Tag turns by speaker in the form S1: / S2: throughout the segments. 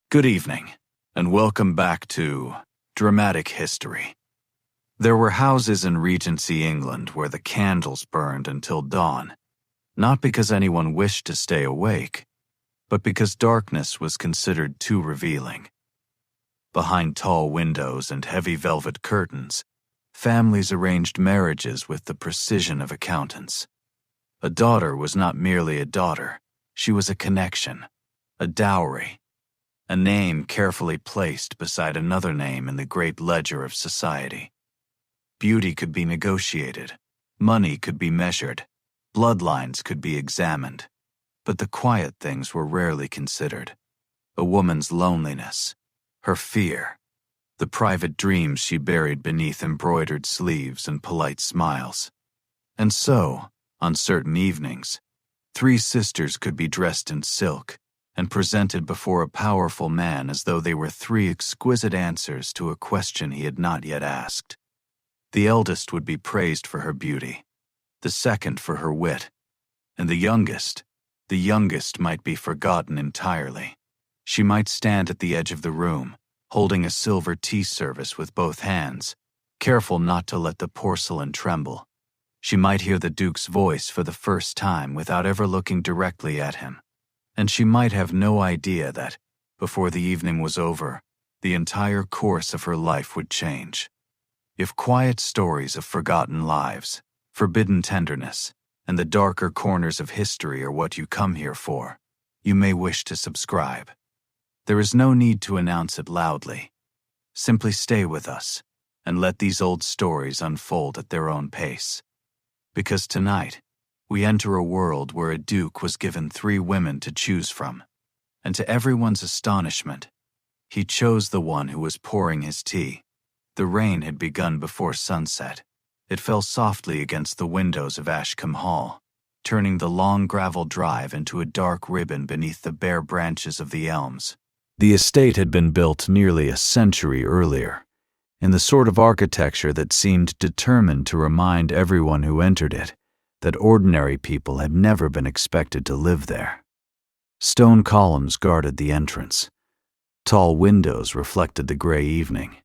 S1: Good evening, and welcome back to Dramatic History. There were houses in Regency England where the candles burned until dawn, not because anyone wished to stay awake, but because darkness was considered too revealing. Behind tall windows and heavy velvet curtains, families arranged marriages with the precision of accountants. A daughter was not merely a daughter, she was a connection, a dowry, a name carefully placed beside another name in the great ledger of society. Beauty could be negotiated, money could be measured, bloodlines could be examined, but the quiet things were rarely considered. A woman's loneliness, her fear, the private dreams she buried beneath embroidered sleeves and polite smiles. And so, on certain evenings, three sisters could be dressed in silk and presented before a powerful man as though they were three exquisite answers to a question he had not yet asked. The eldest would be praised for her beauty, the second for her wit, and the youngest might be forgotten entirely. She might stand at the edge of the room, holding a silver tea service with both hands, careful not to let the porcelain tremble. She might hear the Duke's voice for the first time without ever looking directly at him. And she might have no idea that, before the evening was over, the entire course of her life would change. If quiet stories of forgotten lives, forbidden tenderness, and the darker corners of history are what you come here for, you may wish to subscribe. There is no need to announce it loudly. Simply stay with us, and let these old stories unfold at their own pace. Because tonight, we enter a world where a duke was given three women to choose from, and to everyone's astonishment, he chose the one who was pouring his tea. The rain had begun before sunset. It fell softly against the windows of Ashcombe Hall, turning the long gravel drive into a dark ribbon beneath the bare branches of the elms. The estate had been built nearly a century earlier, in the sort of architecture that seemed determined to remind everyone who entered it that ordinary people had never been expected to live there. Stone columns guarded the entrance. Tall windows reflected the gray evening.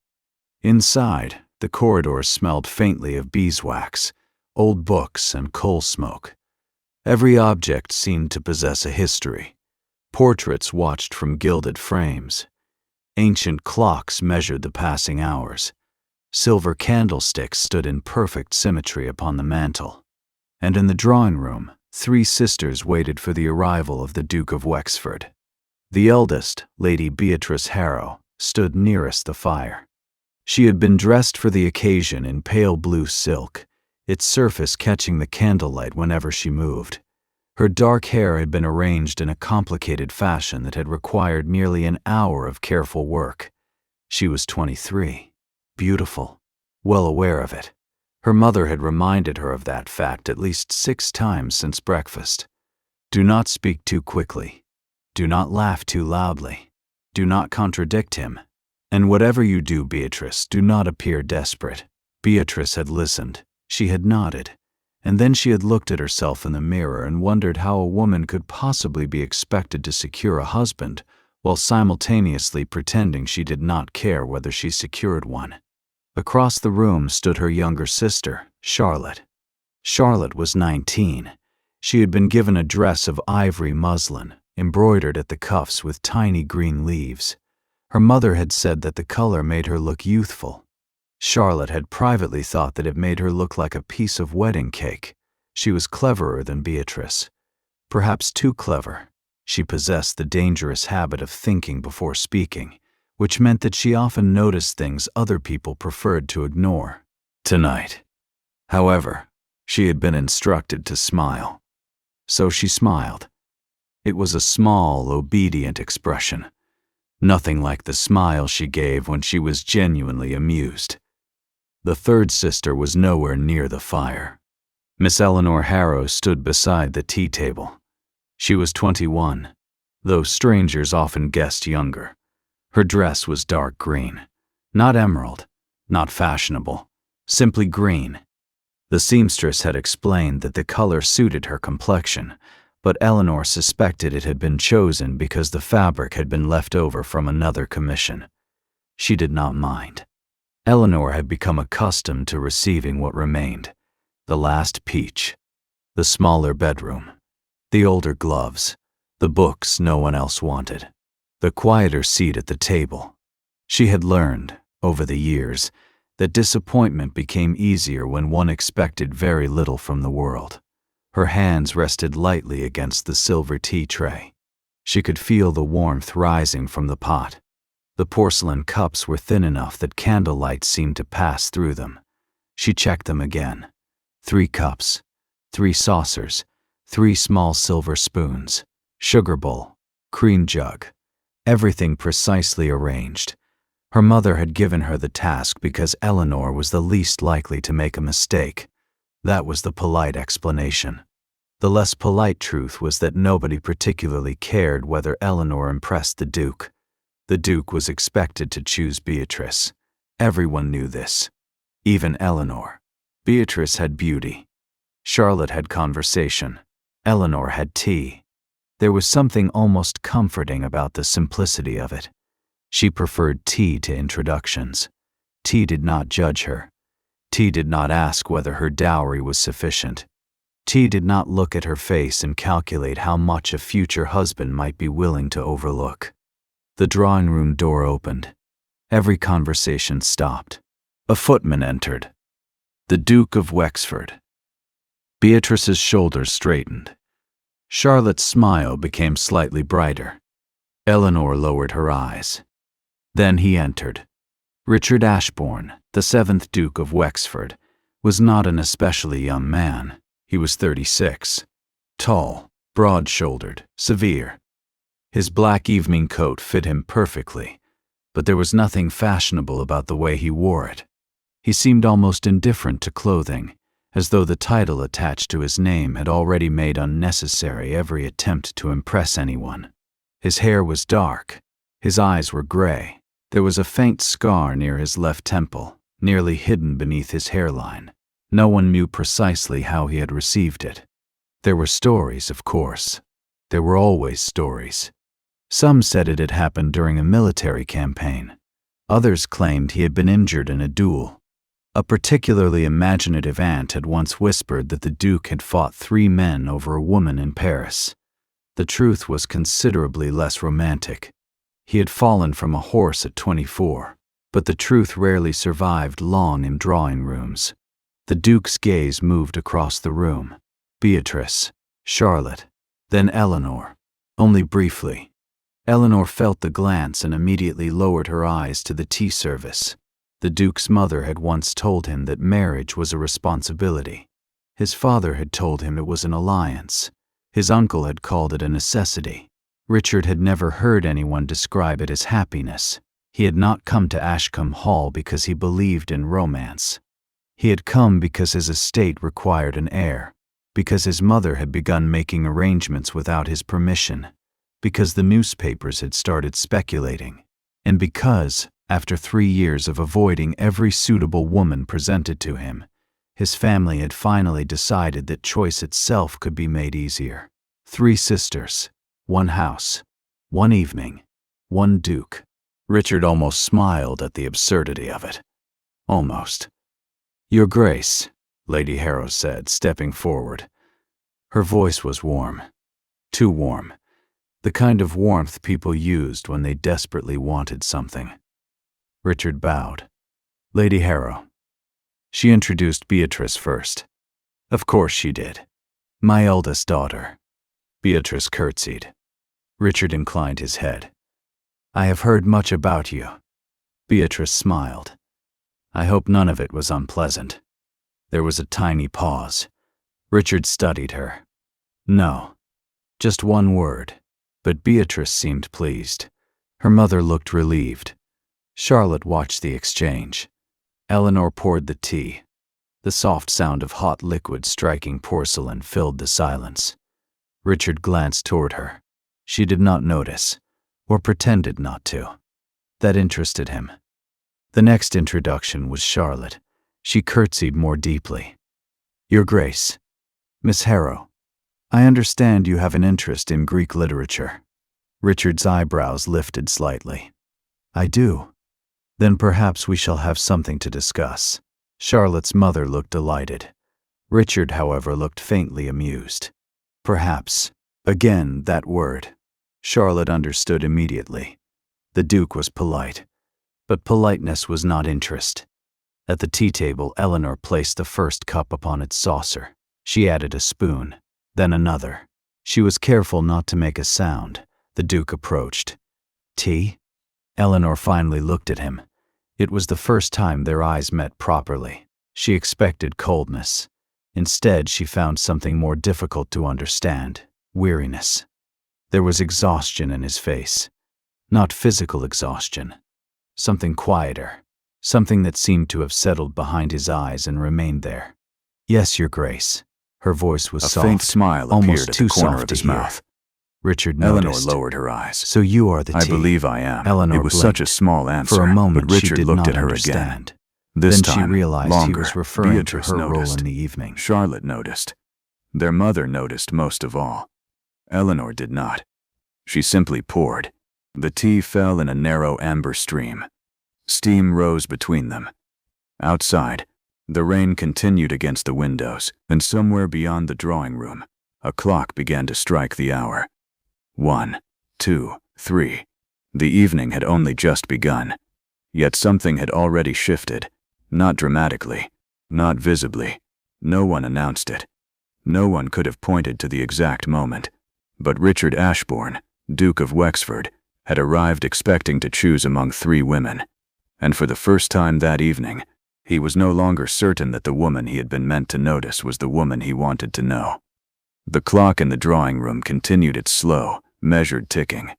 S1: Inside, the corridors smelled faintly of beeswax, old books, and coal smoke. Every object seemed to possess a history. Portraits watched from gilded frames. Ancient clocks measured the passing hours. Silver candlesticks stood in perfect symmetry upon the mantel. And in the drawing room, three sisters waited for the arrival of the Duke of Wexford. The eldest, Lady Beatrice Harrow, stood nearest the fire. She had been dressed for the occasion in pale blue silk, its surface catching the candlelight whenever she moved. Her dark hair had been arranged in a complicated fashion that had required nearly an hour of careful work. She was 23, beautiful, well aware of it. Her mother had reminded her of that fact at least 6 times since breakfast. Do not speak too quickly. Do not laugh too loudly. Do not contradict him. And whatever you do, Beatrice, do not appear desperate. Beatrice had listened. She had nodded. And then she had looked at herself in the mirror and wondered how a woman could possibly be expected to secure a husband while simultaneously pretending she did not care whether she secured one. Across the room stood her younger sister, Charlotte. Charlotte was 19. She had been given a dress of ivory muslin, embroidered at the cuffs with tiny green leaves. Her mother had said that the color made her look youthful. Charlotte had privately thought that it made her look like a piece of wedding cake. She was cleverer than Beatrice. Perhaps too clever. She possessed the dangerous habit of thinking before speaking, which meant that she often noticed things other people preferred to ignore. Tonight, however, she had been instructed to smile. So she smiled. It was a small, obedient expression. Nothing like the smile she gave when she was genuinely amused. The third sister was nowhere near the fire. Miss Eleanor Harrow stood beside the tea table. She was 21, though strangers often guessed younger. Her dress was dark green, not emerald, not fashionable, simply green. The seamstress had explained that the color suited her complexion, but Eleanor suspected it had been chosen because the fabric had been left over from another commission. She did not mind. Eleanor had become accustomed to receiving what remained: the last peach, the smaller bedroom, the older gloves, the books no one else wanted, the quieter seat at the table. She had learned, over the years, that disappointment became easier when one expected very little from the world. Her hands rested lightly against the silver tea tray. She could feel the warmth rising from the pot. The porcelain cups were thin enough that candlelight seemed to pass through them. She checked them again. 3 cups, 3 saucers, 3 small silver spoons, sugar bowl, cream jug, everything precisely arranged. Her mother had given her the task because Eleanor was the least likely to make a mistake. That was the polite explanation. The less polite truth was that nobody particularly cared whether Eleanor impressed the Duke. The Duke was expected to choose Beatrice. Everyone knew this. Even Eleanor. Beatrice had beauty. Charlotte had conversation. Eleanor had tea. There was something almost comforting about the simplicity of it. She preferred tea to introductions. Tea did not judge her. Tea did not ask whether her dowry was sufficient. Tea did not look at her face and calculate how much a future husband might be willing to overlook. The drawing-room door opened. Every conversation stopped. A footman entered. The Duke of Wexford. Beatrice's shoulders straightened. Charlotte's smile became slightly brighter. Eleanor lowered her eyes. Then he entered. Richard Ashbourne, the 7th Duke of Wexford, was not an especially young man. He was 36. Tall, broad-shouldered, severe. His black evening coat fit him perfectly, but there was nothing fashionable about the way he wore it. He seemed almost indifferent to clothing, as though the title attached to his name had already made unnecessary every attempt to impress anyone. His hair was dark. His eyes were gray. There was a faint scar near his left temple, nearly hidden beneath his hairline. No one knew precisely how he had received it. There were stories, of course. There were always stories. Some said it had happened during a military campaign. Others claimed he had been injured in a duel. A particularly imaginative aunt had once whispered that the Duke had fought 3 men over a woman in Paris. The truth was considerably less romantic. He had fallen from a horse at 24, but the truth rarely survived long in drawing rooms. The Duke's gaze moved across the room. Beatrice, Charlotte, then Eleanor, only briefly. Eleanor felt the glance and immediately lowered her eyes to the tea service. The Duke's mother had once told him that marriage was a responsibility. His father had told him it was an alliance. His uncle had called it a necessity. Richard had never heard anyone describe it as happiness. He had not come to Ashcombe Hall because he believed in romance. He had come because his estate required an heir, because his mother had begun making arrangements without his permission, because the newspapers had started speculating, and because, after 3 years of avoiding every suitable woman presented to him, his family had finally decided that choice itself could be made easier. 3 sisters, 1 house, 1 evening, 1 Duke. Richard almost smiled at the absurdity of it. Almost. "Your Grace," Lady Harrow said, stepping forward. Her voice was warm. Too warm. The kind of warmth people used when they desperately wanted something. Richard bowed. "Lady Harrow." She introduced Beatrice first. "Of course she did. My eldest daughter." Beatrice curtsied. Richard inclined his head. "I have heard much about you." Beatrice smiled. "I hope none of it was unpleasant." There was a tiny pause. Richard studied her. "No. Just 1 word." But Beatrice seemed pleased. Her mother looked relieved. Charlotte watched the exchange. Eleanor poured the tea. The soft sound of hot liquid striking porcelain filled the silence. Richard glanced toward her. She did not notice, or pretended not to. That interested him. The next introduction was Charlotte. She curtsied more deeply. "Your Grace. Miss Harrow. I understand you have an interest in Greek literature. Richard's eyebrows lifted slightly. I do. Then perhaps we shall have something to discuss. Charlotte's mother looked delighted. Richard, however, looked faintly amused. Perhaps. Again, that word. Charlotte understood immediately. The Duke was polite. But politeness was not interest. At the tea table, Eleanor placed the first cup upon its saucer. She added a spoon, then another. She was careful not to make a sound. The Duke approached. Tea? Eleanor finally looked at him. It was the first time their eyes met properly. She expected coldness. Instead, she found something more difficult to understand: weariness. There was exhaustion in his face. Not physical exhaustion. Something quieter. Something that seemed to have settled behind his eyes and remained there. Yes, Your Grace. Her voice was soft.
S2: A faint smile appeared at the corner of his mouth.
S1: Richard noticed.
S2: Eleanor lowered her eyes.
S1: So you are the tea.
S2: I believe I am.
S1: Eleanor
S2: It was
S1: blinked.
S2: such a small answer,
S1: For a moment,
S2: but Richard
S1: she did
S2: looked
S1: not
S2: at her
S1: understand.
S2: again. This
S1: Then
S2: time,
S1: she realized
S2: longer.
S1: he was referring
S2: Beatrice
S1: to her
S2: noticed.
S1: role in the evening.
S2: Charlotte noticed. Their mother noticed most of all. Eleanor did not. She simply poured. The tea fell in a narrow amber stream. Steam rose between them. Outside, the rain continued against the windows, and somewhere beyond the drawing room, a clock began to strike the hour. 1, 2, 3. The evening had only just begun. Yet something had already shifted. Not dramatically. Not visibly. No one announced it. No one could have pointed to the exact moment. But Richard Ashbourne, Duke of Wexford, had arrived expecting to choose among 3 women. And for the first time that evening, he was no longer certain that the woman he had been meant to notice was the woman he wanted to know. The clock in the drawing room continued its slow, measured ticking.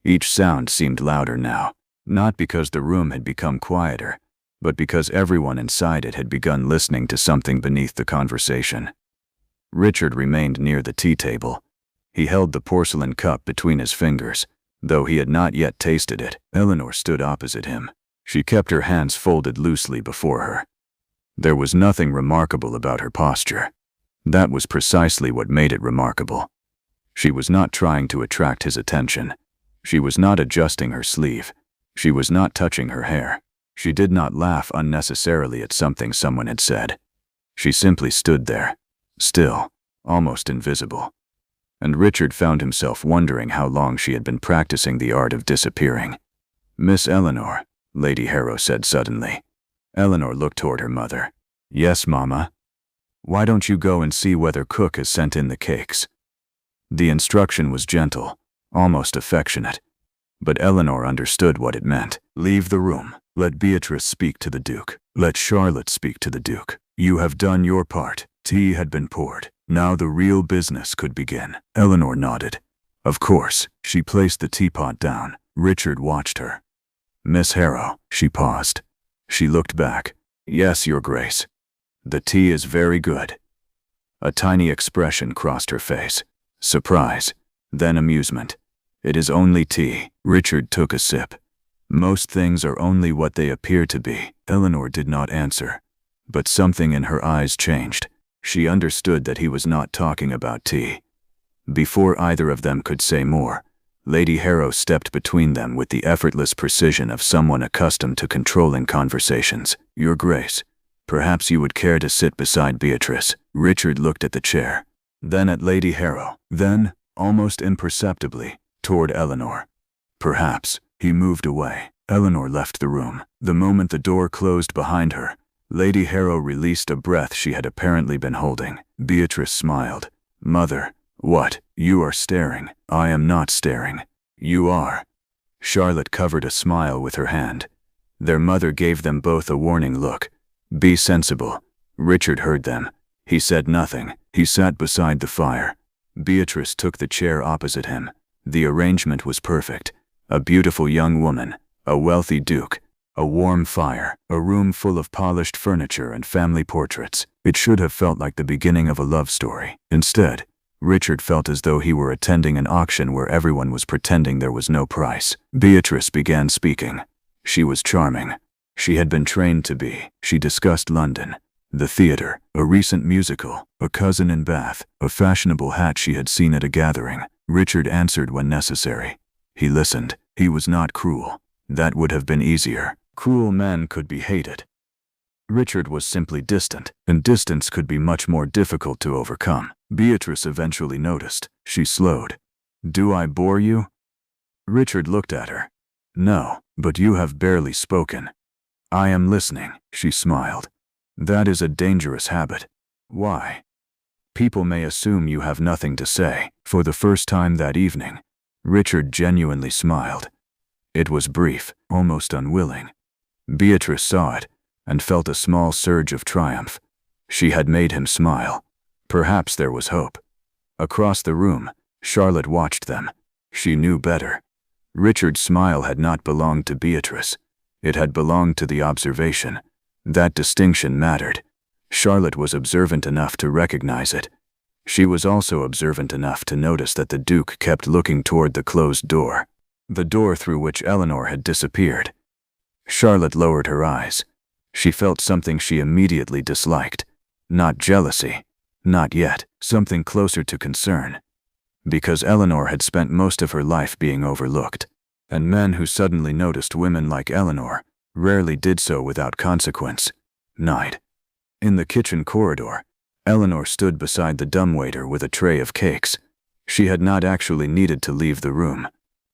S2: Each sound seemed louder now, not because the room had become quieter, but because everyone inside it had begun listening to something beneath the conversation. Richard remained near the tea table. He held the porcelain cup between his fingers, though he had not yet tasted it. Eleanor stood opposite him. She kept her hands folded loosely before her. There was nothing remarkable about her posture. That was precisely what made it remarkable. She was not trying to attract his attention. She was not adjusting her sleeve. She was not touching her hair. She did not laugh unnecessarily at something someone had said. She simply stood there, still, almost invisible. And Richard found himself wondering how long she had been practicing the art of disappearing. Miss Eleanor, Lady Harrow said suddenly. Eleanor looked toward her mother. Yes, Mama. Why don't you go and see whether Cook has sent in the cakes? The instruction was gentle, almost affectionate. But Eleanor understood what it meant. Leave the room. Let Beatrice speak to the Duke. Let Charlotte speak to the Duke. You have done your part. Tea had been poured. Now the real business could begin. Eleanor nodded. Of course. She placed the teapot down. Richard watched her. Miss Harrow. She paused. She looked back. Yes, Your Grace. The tea is very good. A tiny expression crossed her face. Surprise. Then amusement. It is only tea. Richard took a sip. Most things are only what they appear to be. Eleanor did not answer. But something in her eyes changed. She understood that he was not talking about tea. Before either of them could say more, Lady Harrow stepped between them with the effortless precision of someone accustomed to controlling conversations. Your Grace, perhaps you would care to sit beside Beatrice. Richard looked at the chair, then at Lady Harrow, then, almost imperceptibly, toward Eleanor. Perhaps. He moved away. Eleanor left the room. The moment the door closed behind her, Lady Harrow released a breath she had apparently been holding. Beatrice smiled. Mother, what? You are staring. I am not staring. You are. Charlotte covered a smile with her hand. Their mother gave them both a warning look. Be sensible. Richard heard them. He said nothing. He sat beside the fire. Beatrice took the chair opposite him. The arrangement was perfect. A beautiful young woman, a wealthy duke, a warm fire, a room full of polished furniture and family portraits. It should have felt like the beginning of a love story. Instead, Richard felt as though he were attending an auction where everyone was pretending there was no price. Beatrice began speaking. She was charming. She had been trained to be. She discussed London, The theater, a recent musical, a cousin in Bath, a fashionable hat she had seen at a gathering. Richard answered when necessary. He listened. He was not cruel. That would have been easier. Cruel men could be hated. Richard was simply distant, and distance could be much more difficult to overcome. Beatrice eventually noticed. She slowed. "Do I bore you?" Richard looked at her. "No, but you have barely spoken." "I am listening," she smiled. "That is a dangerous habit." "Why?" "People may assume you have nothing to say." For the first time that evening, Richard genuinely smiled. It was brief, almost unwilling. Beatrice saw it and felt a small surge of triumph. She had made him smile. Perhaps there was hope. Across the room, Charlotte watched them. She knew better. Richard's smile had not belonged to Beatrice. It had belonged to the observation. That distinction mattered. Charlotte was observant enough to recognize it. She was also observant enough to notice that the Duke kept looking toward the closed door, the door through which Eleanor had disappeared. Charlotte lowered her eyes. She felt something she immediately disliked. Not jealousy. Not yet. Something closer to concern. Because Eleanor had spent most of her life being overlooked, and men who suddenly noticed women like Eleanor rarely did so without consequence. Night. In the kitchen corridor, Eleanor stood beside the dumbwaiter with a tray of cakes. She had not actually needed to leave the room.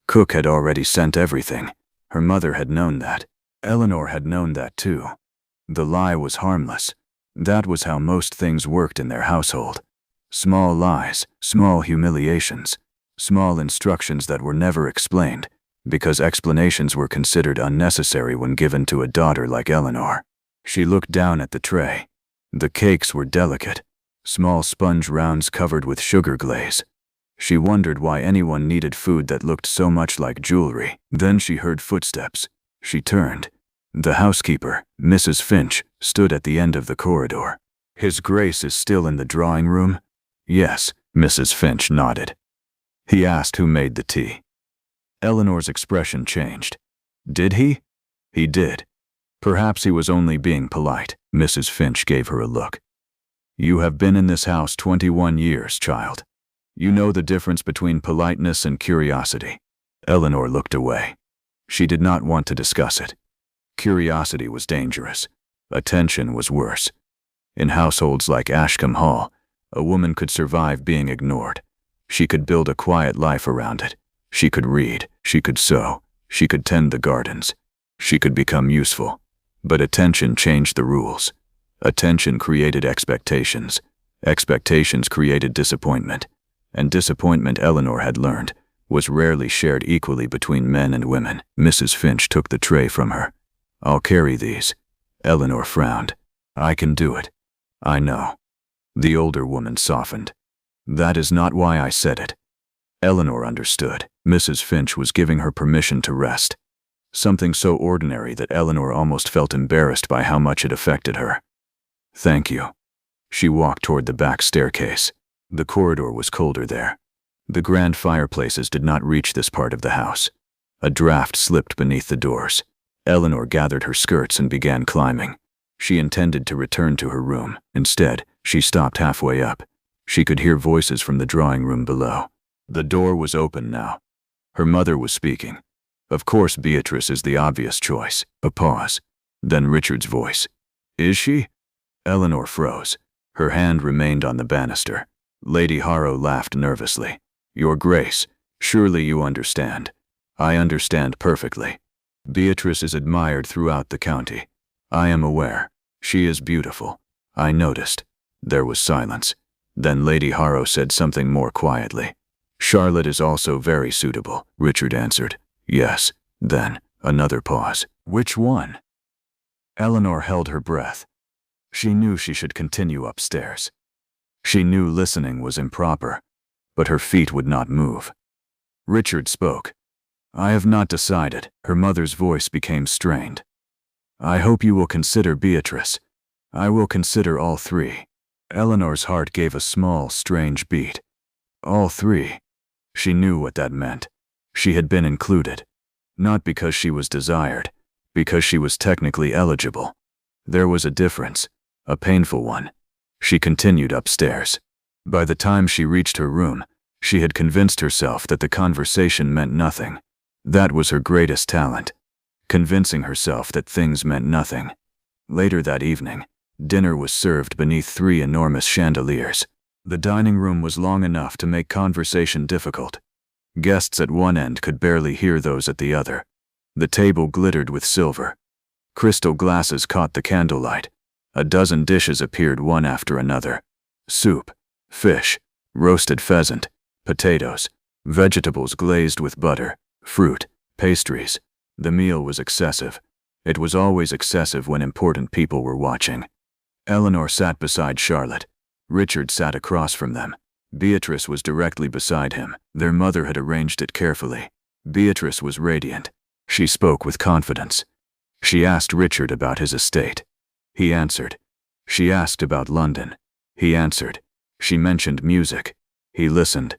S2: Cook had already sent everything. Her mother had known that. Eleanor had known that too. The lie was harmless. That was how most things worked in their household. Small lies, small humiliations, small instructions that were never explained, because explanations were considered unnecessary when given to a daughter like Eleanor. She looked down at the tray. The cakes were delicate, small sponge rounds covered with sugar glaze. She wondered why anyone needed food that looked so much like jewelry. Then she heard footsteps. She turned. The housekeeper, Mrs. Finch, stood at the end of the corridor. "His Grace is still in the drawing room?" "Yes," Mrs. Finch nodded. He asked who made the tea. Eleanor's expression changed. "Did he?" "He did." "Perhaps he was only being polite." Mrs. Finch gave her a look. "You have been in this house 21 years, child. You know the difference between politeness and curiosity." Eleanor looked away. She did not want to discuss it. Curiosity was dangerous. Attention was worse. In households like Ashcombe Hall, a woman could survive being ignored. She could build a quiet life around it. She could read. She could sew. She could tend the gardens. She could become useful. But attention changed the rules. Attention created expectations. Expectations created disappointment. And disappointment, Eleanor had learned, was rarely shared equally between men and women. Mrs. Finch took the tray from her. "I'll carry these." Eleanor frowned. "I can do it." "I know." The older woman softened. "That is not why I said it." Eleanor understood. Mrs. Finch was giving her permission to rest. Something so ordinary that Eleanor almost felt embarrassed by how much it affected her. "Thank you." She walked toward the back staircase. The corridor was colder there. The grand fireplaces did not reach this part of the house. A draft slipped beneath the doors. Eleanor gathered her skirts and began climbing. She intended to return to her room. Instead, she stopped halfway up. She could hear voices from the drawing room below. The door was open now. Her mother was speaking. "Of course Beatrice is the obvious choice." A pause. Then Richard's voice. "Is she?" Eleanor froze. Her hand remained on the banister. Lady Harrow laughed nervously. "Your Grace, surely you understand." "I understand perfectly. Beatrice is admired throughout the county. I am aware. She is beautiful. I noticed." There was silence. Then Lady Harrow said something more quietly. "Charlotte is also very suitable," Richard answered. "Yes." Then, another pause. "Which one?" Eleanor held her breath. She knew she should continue upstairs. She knew listening was improper, but her feet would not move. Richard spoke. "I have not decided." Her mother's voice became strained. "I hope you will consider Beatrice. I will consider all three." Eleanor's heart gave a small, strange beat. All three. She knew what that meant. She had been included. Not because she was desired, because she was technically eligible. There was a difference. a painful one. She continued upstairs. By the time she reached her room, she had convinced herself that the conversation meant nothing. That was her greatest talent, convincing herself that things meant nothing. Later that evening, dinner was served beneath 3 enormous chandeliers. The dining room was long enough to make conversation difficult. Guests at one end could barely hear those at the other. The table glittered with silver. Crystal glasses caught the candlelight. A dozen dishes appeared one after another. Soup, fish, roasted pheasant, potatoes, vegetables glazed with butter, fruit, pastries. The meal was excessive. It was always excessive when important people were watching. Eleanor sat beside Charlotte. Richard sat across from them. Beatrice was directly beside him. Their mother had arranged it carefully. Beatrice was radiant. She spoke with confidence. She asked Richard about his estate. He answered. She asked about London. He answered. She mentioned music. He listened.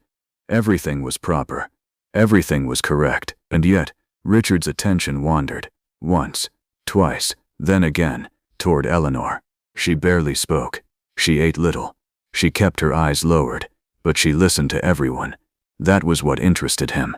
S2: Everything was proper. Everything was correct, and yet, Richard's attention wandered. Once, twice, then again, toward Eleanor. She barely spoke. She ate little. She kept her eyes lowered, but she listened to everyone. That was what interested him.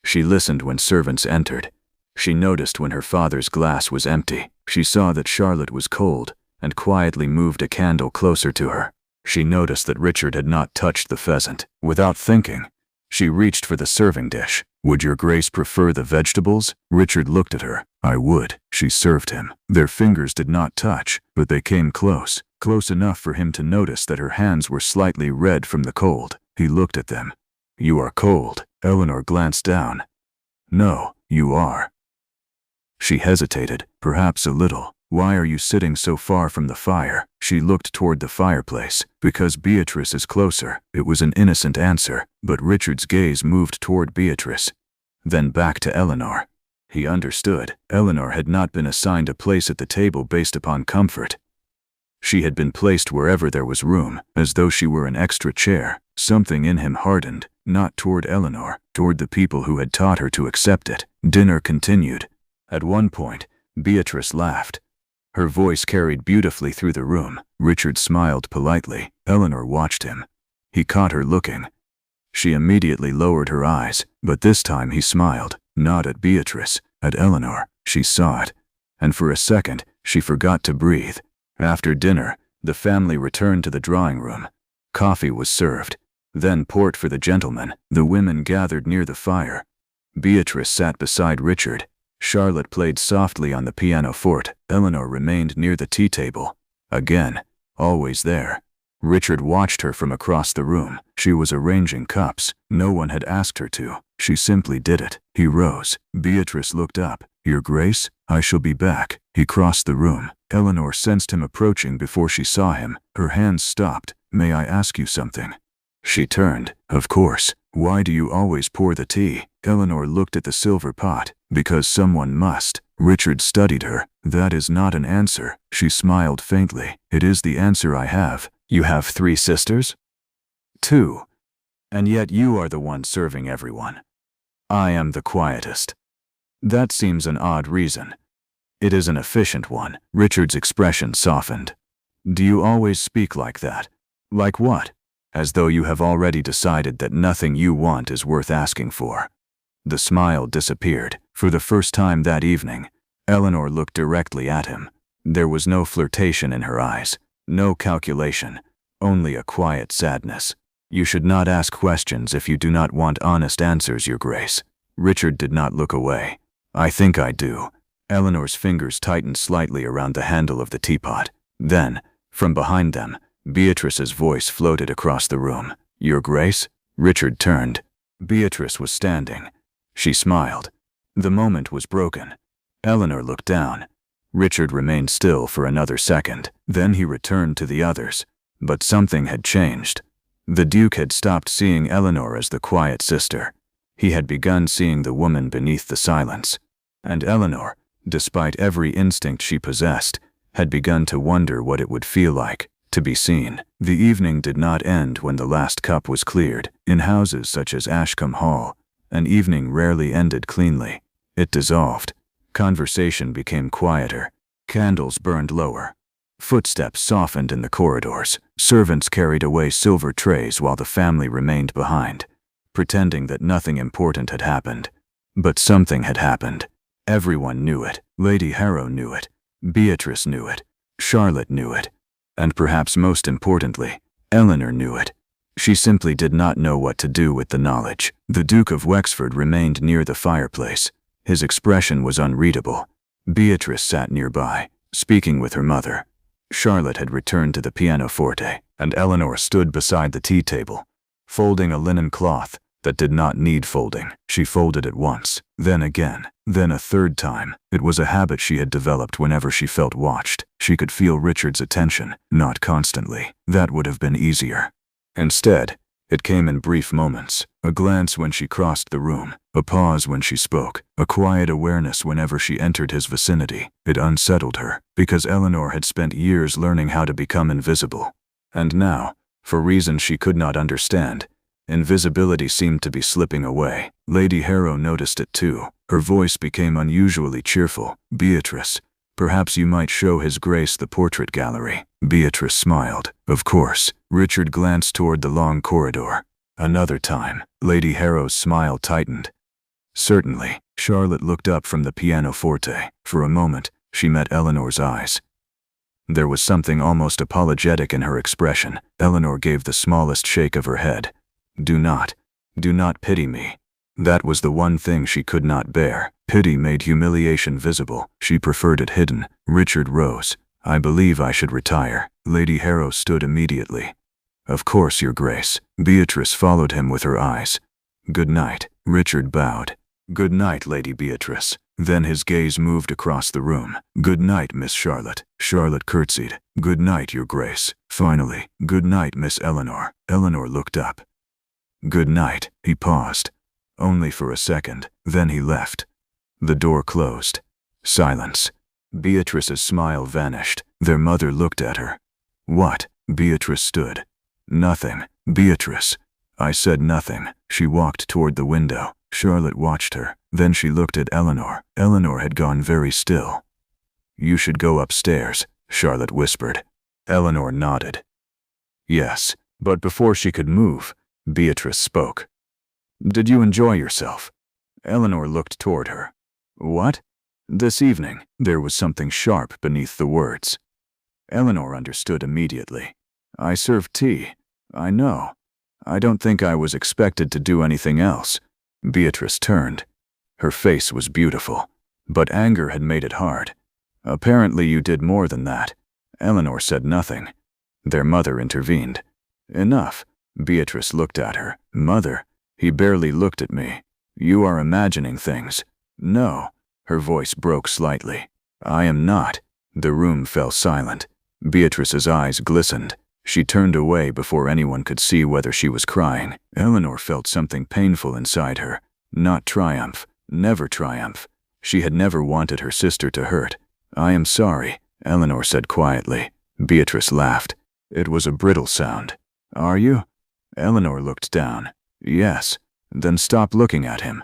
S2: She listened when servants entered. She noticed when her father's glass was empty. She saw that Charlotte was cold, and quietly moved a candle closer to her. She noticed that Richard had not touched the pheasant. Without thinking, she reached for the serving dish. "Would your grace prefer the vegetables?" Richard looked at her. "I would." She served him. Their fingers did not touch, but they came close enough for him to notice that her hands were slightly red from the cold. He looked at them. "You are cold." Eleanor glanced down. "No, you are." She hesitated, perhaps a little. "Why are you sitting so far from the fire?" She looked toward the fireplace. "Because Beatrice is closer." It was an innocent answer, but Richard's gaze moved toward Beatrice, then back to Eleanor. He understood. Eleanor had not been assigned a place at the table based upon comfort. She had been placed wherever there was room, as though she were an extra chair. Something in him hardened, not toward Eleanor, toward the people who had taught her to accept it. Dinner continued. At one point, Beatrice laughed. Her voice carried beautifully through the room. Richard smiled politely. Eleanor watched him. He caught her looking. She immediately lowered her eyes, but this time he smiled, not at Beatrice, at Eleanor. She saw it, and for a second, she forgot to breathe. After dinner, the family returned to the drawing room. Coffee was served, then port for the gentlemen. The women gathered near the fire. Beatrice sat beside Richard. Charlotte played softly on the pianoforte. Eleanor remained near the tea table. Again, always there. Richard watched her from across the room. She was arranging cups. No one had asked her to. She simply did it. He rose. Beatrice looked up. "Your Grace, I shall be back." He crossed the room. Eleanor sensed him approaching before she saw him. Her hands stopped. "May I ask you something?" She turned. "Of course. Why do you always pour the tea?" Eleanor looked at the silver pot. "Because someone must." Richard studied her. "That is not an answer." She smiled faintly. "It is the answer I have." "You have 3 sisters?" "2. And yet you are the one serving everyone." "I am the quietest." "That seems an odd reason." "It is an efficient one." Richard's expression softened. "Do you always speak like that?" "Like what?" "As though you have already decided that nothing you want is worth asking for." The smile disappeared. For the first time that evening, Eleanor looked directly at him. There was no flirtation in her eyes, no calculation, only a quiet sadness. "You should not ask questions if you do not want honest answers, Your Grace." Richard did not look away. "I think I do." Eleanor's fingers tightened slightly around the handle of the teapot. Then, from behind them, Beatrice's voice floated across the room. "Your Grace?" Richard turned. Beatrice was standing. She smiled. The moment was broken. Eleanor looked down. Richard remained still for another second. Then he returned to the others. But something had changed. The Duke had stopped seeing Eleanor as the quiet sister. He had begun seeing the woman beneath the silence. And Eleanor, despite every instinct she possessed, had begun to wonder what it would feel like to be seen. The evening did not end when the last cup was cleared. In houses such as Ashcombe Hall, an evening rarely ended cleanly. It dissolved. Conversation became quieter. Candles burned lower. Footsteps softened in the corridors. Servants carried away silver trays while the family remained behind, pretending that nothing important had happened. But something had happened. Everyone knew it. Lady Harrow knew it. Beatrice knew it. Charlotte knew it. And perhaps most importantly, Eleanor knew it. She simply did not know what to do with the knowledge. The Duke of Wexford remained near the fireplace. His expression was unreadable. Beatrice sat nearby, speaking with her mother. Charlotte had returned to the pianoforte, and Eleanor stood beside the tea table, folding a linen cloth that did not need folding. She folded it once, then again, then a third time. It was a habit she had developed whenever she felt watched. She could feel Richard's attention, not constantly. That would have been easier. Instead, it came in brief moments, a glance when she crossed the room, a pause when she spoke, a quiet awareness whenever she entered his vicinity. It unsettled her, because Eleanor had spent years learning how to become invisible. And now, for reasons she could not understand, invisibility seemed to be slipping away. Lady Harrow noticed it too. Her voice became unusually cheerful. "Beatrice, perhaps you might show His Grace the portrait gallery." Beatrice smiled. "Of course." Richard glanced toward the long corridor. "Another time." Lady Harrow's smile tightened. "Certainly." Charlotte looked up from the pianoforte. For a moment, she met Eleanor's eyes. There was something almost apologetic in her expression. Eleanor gave the smallest shake of her head. Do not pity me." That was the one thing she could not bear. Pity made humiliation visible. She preferred it hidden. Richard rose. "I believe I should retire." Lady Harrow stood immediately. "Of course, Your Grace." Beatrice followed him with her eyes. "Good night." Richard bowed. "Good night, Lady Beatrice." Then his gaze moved across the room. "Good night, Miss Charlotte." Charlotte curtsied. "Good night, Your Grace." Finally, "Good night, Miss Eleanor." Eleanor looked up. "Good night." He paused. Only for a second. Then he left. The door closed. Silence. Beatrice's smile vanished. Their mother looked at her. "What?" Beatrice stood. "Nothing." "Beatrice." "I said nothing." She walked toward the window. Charlotte watched her. Then she looked at Eleanor. Eleanor had gone very still. "You should go upstairs," Charlotte whispered. Eleanor nodded. "Yes." But before she could move, Beatrice spoke. "Did you enjoy yourself?" Eleanor looked toward her. "What?" "This evening." There was something sharp beneath the words. Eleanor understood immediately. "I served tea. I know. I don't think I was expected to do anything else." Beatrice turned. Her face was beautiful, but anger had made it hard. "Apparently you did more than that." Eleanor said nothing. Their mother intervened. "Enough." Beatrice looked at her. "Mother." He barely looked at me. "You are imagining things." "No." Her voice broke slightly. "I am not." The room fell silent. Beatrice's eyes glistened. She turned away before anyone could see whether she was crying. Eleanor felt something painful inside her. Not triumph. Never triumph. She had never wanted her sister to hurt. "I am sorry," Eleanor said quietly. Beatrice laughed. It was a brittle sound. "Are you?" Eleanor looked down. "Yes." "Then stop looking at him."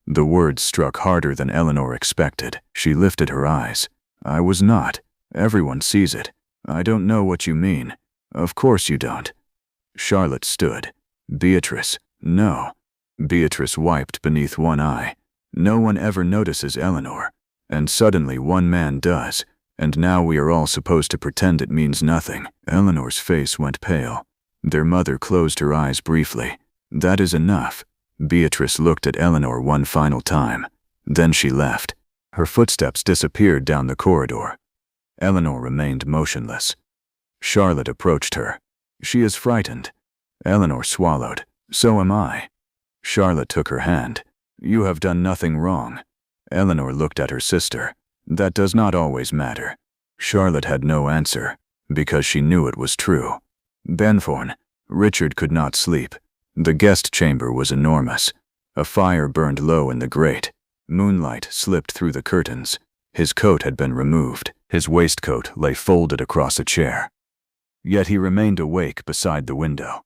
S2: The words struck harder than Eleanor expected. She lifted her eyes. "I was not. Everyone sees it." "I don't know what you mean." "Of course you don't." Charlotte stood. "Beatrice." "No." Beatrice wiped beneath one eye. "No one ever notices Eleanor. And suddenly one man does. And now we are all supposed to pretend it means nothing." Eleanor's face went pale. Their mother closed her eyes briefly. "That is enough." Beatrice looked at Eleanor one final time. Then she left. Her footsteps disappeared down the corridor. Eleanor remained motionless. Charlotte approached her. "She is frightened." Eleanor swallowed. "So am I." Charlotte took her hand. "You have done nothing wrong." Eleanor looked at her sister. "That does not always matter." Charlotte had no answer, because she knew it was true. Benthorn. Richard could not sleep. The guest chamber was enormous. A fire burned low in the grate. Moonlight slipped through the curtains. His coat had been removed. His waistcoat lay folded across a chair. Yet he remained awake beside the window.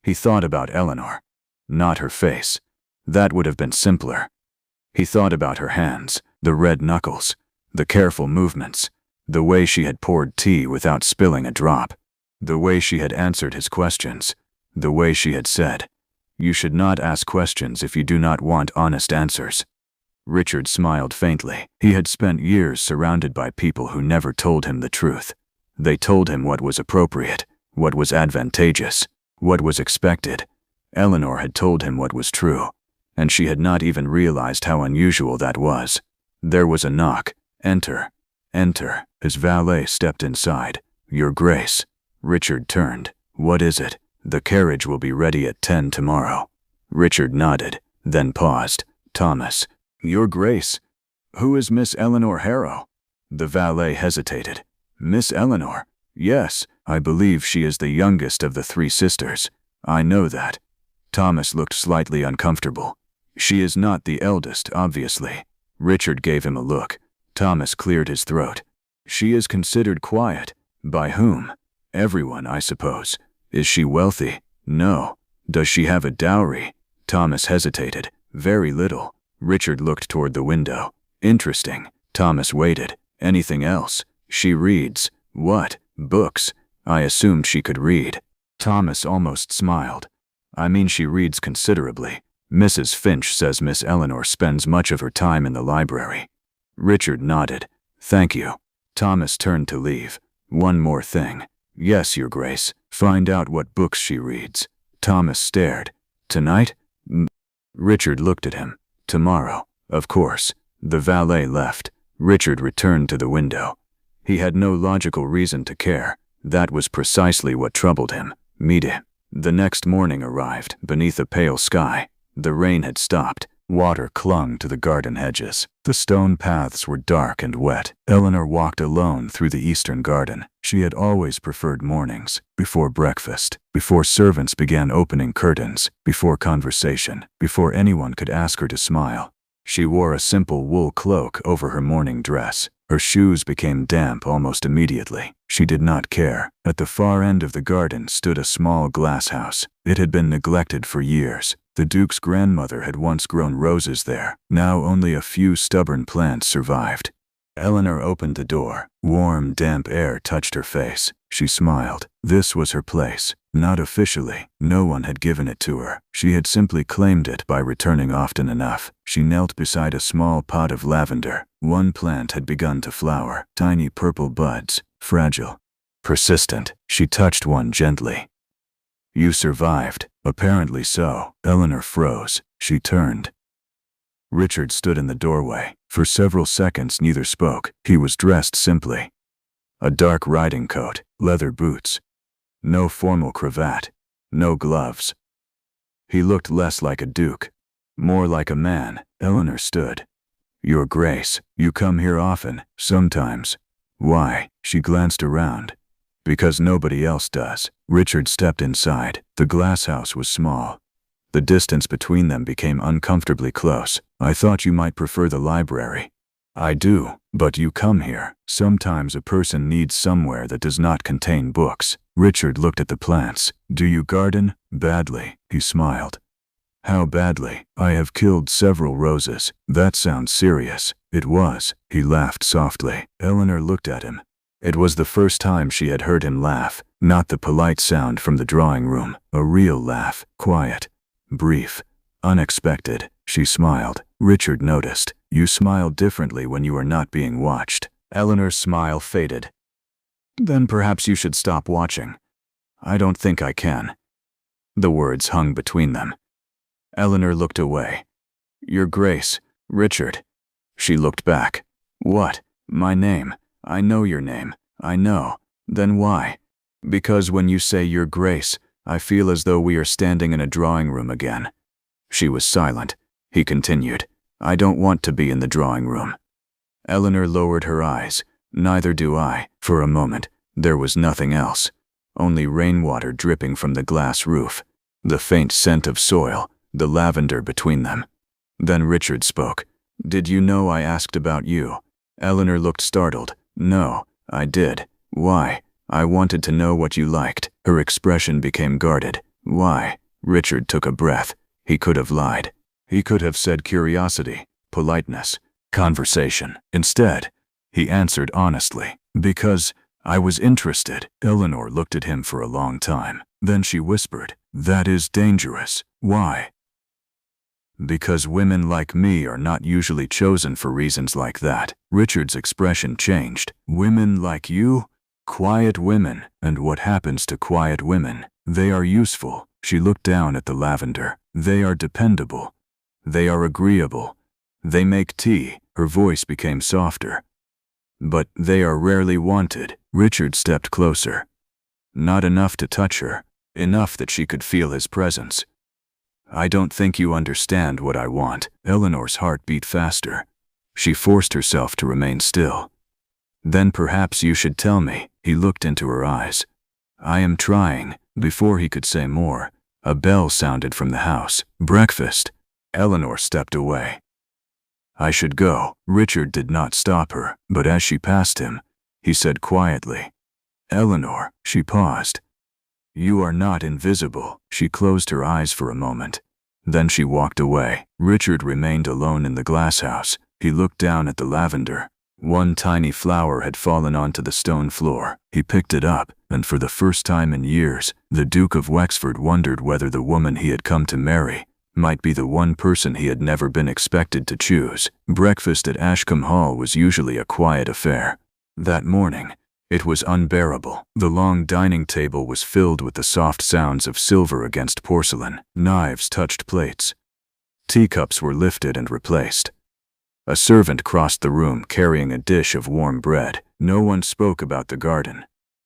S2: He thought about Eleanor. Not her face. That would have been simpler. He thought about her hands, the red knuckles, the careful movements, The way she had poured tea without spilling a drop. The way she had answered his questions. The way she had said, "You should not ask questions if you do not want honest answers." Richard smiled faintly. He had spent years surrounded by people who never told him the truth. They told him what was appropriate, what was advantageous, what was expected. Eleanor had told him what was true, and she had not even realized how unusual that was. There was a knock. "Enter. Enter." His valet stepped inside. "Your Grace." Richard turned. "What is it?" "The carriage will be ready at 10 tomorrow." Richard nodded, then paused. "Thomas." "Your Grace. Who is Miss Eleanor Harrow?" The valet hesitated. "Miss Eleanor? Yes, I believe she is the youngest of the 3 sisters. I know that." Thomas looked slightly uncomfortable. "She is not the eldest, obviously." Richard gave him a look. Thomas cleared his throat. "She is considered quiet. By whom? Everyone, I suppose. Is she wealthy? No. Does she have a dowry?" Thomas hesitated. "Very little." Richard looked toward the window. "Interesting." Thomas waited. "Anything else?" "She reads." "What? Books?" "I assumed she could read." Thomas almost smiled. "I mean, she reads considerably. Mrs. Finch says Miss Eleanor spends much of her time in the library." Richard nodded. "Thank you." Thomas turned to leave. "One more thing." "Yes, Your Grace. Find out what books she reads." Thomas stared. "Tonight?" Richard looked at him. "Tomorrow, of course." The valet left. Richard returned to the window. He had no logical reason to care. That was precisely what troubled him. Midi. The next morning arrived, beneath a pale sky. The rain had stopped. Water clung to the garden hedges. The stone paths were dark and wet. Eleanor walked alone through the eastern garden. She had always preferred mornings, before breakfast, before servants began opening curtains, before conversation, before anyone could ask her to smile. She wore a simple wool cloak over her morning dress. Her shoes became damp almost immediately. She did not care. At the far end of the garden stood a small glass house. It had been neglected for years. The Duke's grandmother had once grown roses there. Now only a few stubborn plants survived. Eleanor opened the door. Warm, damp air touched her face. She smiled. This was her place. Not officially. No one had given it to her. She had simply claimed it by returning often enough. She knelt beside a small pot of lavender. One plant had begun to flower. Tiny purple buds. Fragile. Persistent. She touched one gently. "You survived." "Apparently so." Eleanor froze. She turned. Richard stood in the doorway. For several seconds neither spoke. He was dressed simply. A dark riding coat, leather boots. No formal cravat. No gloves. He looked less like a duke, more like a man. Eleanor stood. "Your Grace, you come here often." "Sometimes." "Why?" She glanced around. "Because nobody else does." Richard stepped inside. The glass house was small. The distance between them became uncomfortably close. "I thought you might prefer the library." "I do, but you come here. Sometimes a person needs somewhere that does not contain books." Richard looked at the plants. "Do you garden?" "Badly." He smiled. "How badly?" "I have killed several roses." "That sounds serious." It was. He laughed softly. Eleanor looked at him. It was the first time she had heard him laugh, not the polite sound from the drawing room. A real laugh. Quiet. Brief. Unexpected. She smiled. Richard noticed. "You smile differently when you are not being watched." Eleanor's smile faded. "Then perhaps you should stop watching." "I don't think I can." The words hung between them. Eleanor looked away. "Your Grace, Richard." She looked back. "What? My name. I know your name. I know. Then why?" "Because when you say Your Grace, I feel as though we are standing in a drawing room again." She was silent. He continued. "I don't want to be in the drawing room." Eleanor lowered her eyes. "Neither do I." For a moment, there was nothing else. Only rainwater dripping from the glass roof. The faint scent of soil, the lavender between them. Then Richard spoke. "Did you know I asked about you?" Eleanor looked startled. "No, I did." "Why?" "I wanted to know what you liked." Her expression became guarded. "Why?" Richard took a breath. He could have lied. He could have said curiosity, politeness, conversation. Instead, he answered honestly. Because I was interested. Eleanor looked at him for a long time. Then she whispered, "That is dangerous." "Why?" "Because women like me are not usually chosen for reasons like that." Richard's expression changed. "Women like you? Quiet women. And what happens to quiet women? They are useful." She looked down at the lavender. "They are dependable. They are agreeable. They make tea." Her voice became softer. "But they are rarely wanted." Richard stepped closer. Not enough to touch her. Enough that she could feel his presence. "I don't think you understand what I want." Eleanor's heart beat faster. She forced herself to remain still. "Then perhaps you should tell me." He looked into her eyes. "I am trying." Before he could say more, a bell sounded from the house. "Breakfast." Eleanor stepped away. "I should go." Richard did not stop her, but as she passed him, he said quietly, "Eleanor." She paused. "You are not invisible." She closed her eyes for a moment. Then she walked away. Richard remained alone in the glass house. He looked down at the lavender. One tiny flower had fallen onto the stone floor. He picked it up, and for the first time in years, the Duke of Wexford wondered whether the woman he had come to marry might be the one person he had never been expected to choose. Breakfast at Ashcombe Hall was usually a quiet affair. That morning, it was unbearable. The long dining table was filled with the soft sounds of silver against porcelain. Knives touched plates. Teacups were lifted and replaced. A servant crossed the room carrying a dish of warm bread. No one spoke about the garden.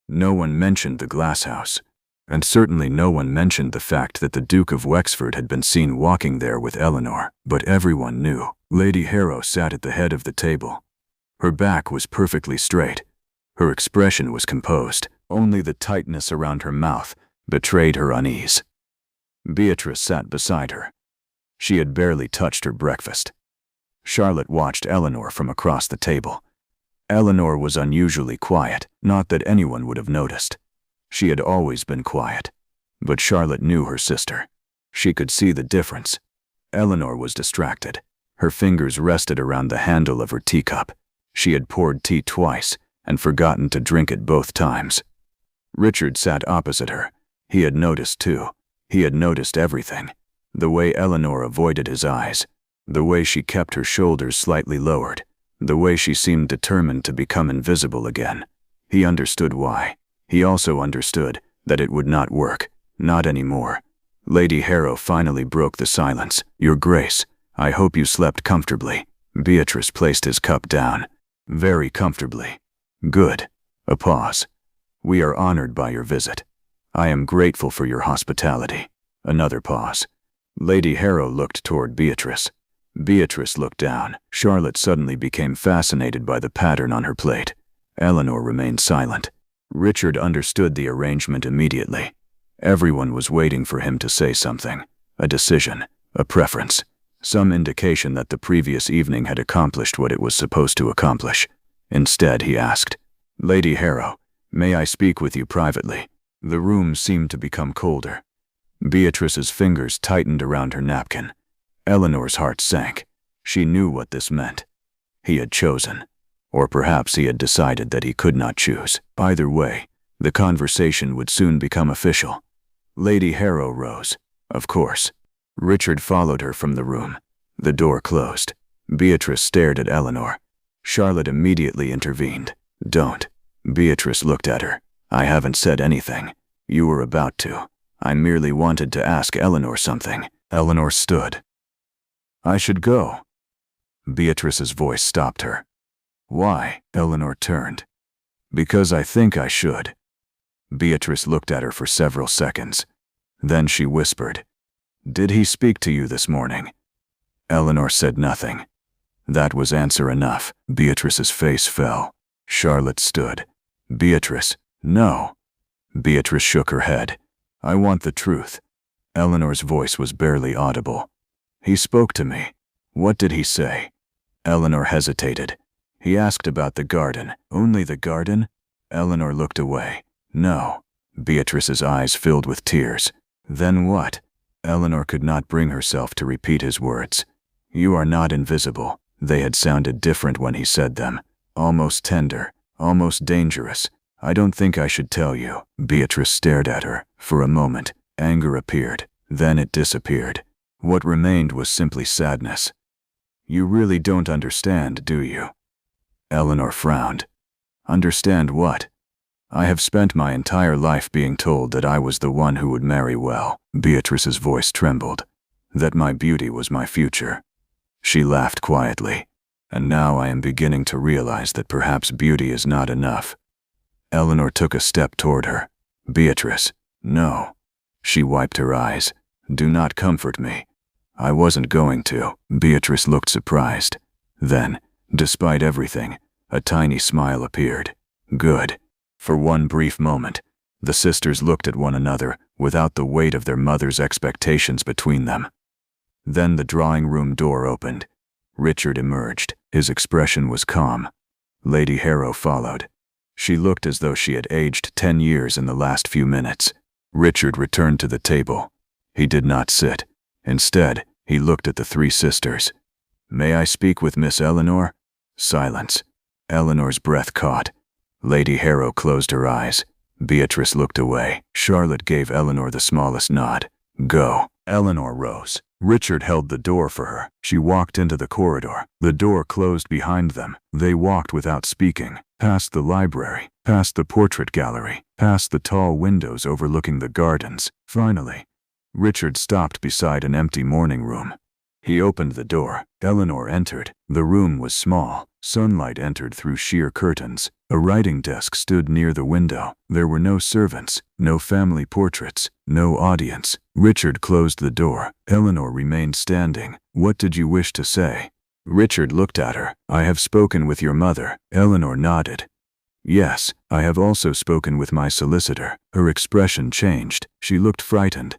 S2: No one mentioned the glasshouse. And certainly no one mentioned the fact that the Duke of Wexford had been seen walking there with Eleanor. But everyone knew. Lady Harrow sat at the head of the table. Her back was perfectly straight. Her expression was composed. Only the tightness around her mouth betrayed her unease. Beatrice sat beside her. She had barely touched her breakfast. Charlotte watched Eleanor from across the table. Eleanor was unusually quiet, not that anyone would have noticed. She had always been quiet. But Charlotte knew her sister. She could see the difference. Eleanor was distracted. Her fingers rested around the handle of her teacup. She had poured tea twice and forgotten to drink it both times. Richard sat opposite her. He had noticed too. He had noticed everything. The way Eleanor avoided his eyes. The way she kept her shoulders slightly lowered. The way she seemed determined to become invisible again. He understood why. He also understood that it would not work. Not anymore. Lady Harrow finally broke the silence. "Your Grace, I hope you slept comfortably." Beatrice placed his cup down. "Very comfortably." "Good." A pause. "We are honored by your visit. I am grateful for your hospitality." Another pause. Lady Harrow looked toward Beatrice. Beatrice looked down. Charlotte suddenly became fascinated by the pattern on her plate. Eleanor remained silent. Richard understood the arrangement immediately. Everyone was waiting for him to say something. A decision, a preference, some indication that the previous evening had accomplished what it was supposed to accomplish. Instead, he asked, "Lady Harrow, may I speak with you privately?" The room seemed to become colder. Beatrice's fingers tightened around her napkin. Eleanor's heart sank. She knew what this meant. He had chosen. Or perhaps he had decided that he could not choose. Either way, the conversation would soon become official. Lady Harrow rose. Of course. Richard followed her from the room. The door closed. Beatrice stared at Eleanor. Charlotte immediately intervened. "Don't." Beatrice looked at her. "I haven't said anything. You were about to. I merely wanted to ask Eleanor something." Eleanor stood. "I should go." Beatrice's voice stopped her. "Why?" Eleanor turned. "Because I think I should." Beatrice looked at her for several seconds. Then she whispered, "Did he speak to you this morning?" Eleanor said nothing. That was answer enough. Beatrice's face fell. Charlotte stood. "Beatrice, no." Beatrice shook her head. "I want the truth." Eleanor's voice was barely audible. "He spoke to me." "What did he say?" Eleanor hesitated. "He asked about the garden." "Only the garden?" Eleanor looked away. "No." Beatrice's eyes filled with tears. "Then what?" Eleanor could not bring herself to repeat his words. "You are not invisible." They had sounded different when he said them. Almost tender, almost dangerous. I don't think I should tell you. Beatrice stared at her. For a moment, anger appeared. Then it disappeared. What remained was simply sadness. You really don't understand, do you? Eleanor frowned. Understand what? I have spent my entire life being told that I was the one who would marry well. Beatrice's voice trembled. That my beauty was my future. She laughed quietly. And now I am beginning to realize that perhaps beauty is not enough. Eleanor took a step toward her. Beatrice, no. She wiped her eyes. Do not comfort me. I wasn't going to. Beatrice looked surprised. Then, despite everything, a tiny smile appeared. Good. For one brief moment, the sisters looked at one another without the weight of their mother's expectations between them. Then the drawing room door opened. Richard emerged. His expression was calm. Lady Harrow followed. She looked as though she had aged 10 years in the last few minutes. Richard returned to the table. He did not sit. Instead, he looked at the three sisters. May I speak with Miss Eleanor? Silence. Eleanor's breath caught. Lady Harrow closed her eyes. Beatrice looked away. Charlotte gave Eleanor the smallest nod. Go. Eleanor rose. Richard held the door for her. She walked into the corridor. The door closed behind them. They walked without speaking, past the library, past the portrait gallery, past the tall windows overlooking the gardens. Finally, Richard stopped beside an empty morning room. He opened the door. Eleanor entered. The room was small. Sunlight entered through sheer curtains. A writing desk stood near the window. There were no servants, no family portraits, no audience. Richard closed the door. Eleanor remained standing. What did you wish to say? Richard looked at her. I have spoken with your mother. Eleanor nodded. Yes, I have also spoken with my solicitor. Her expression changed. She looked frightened.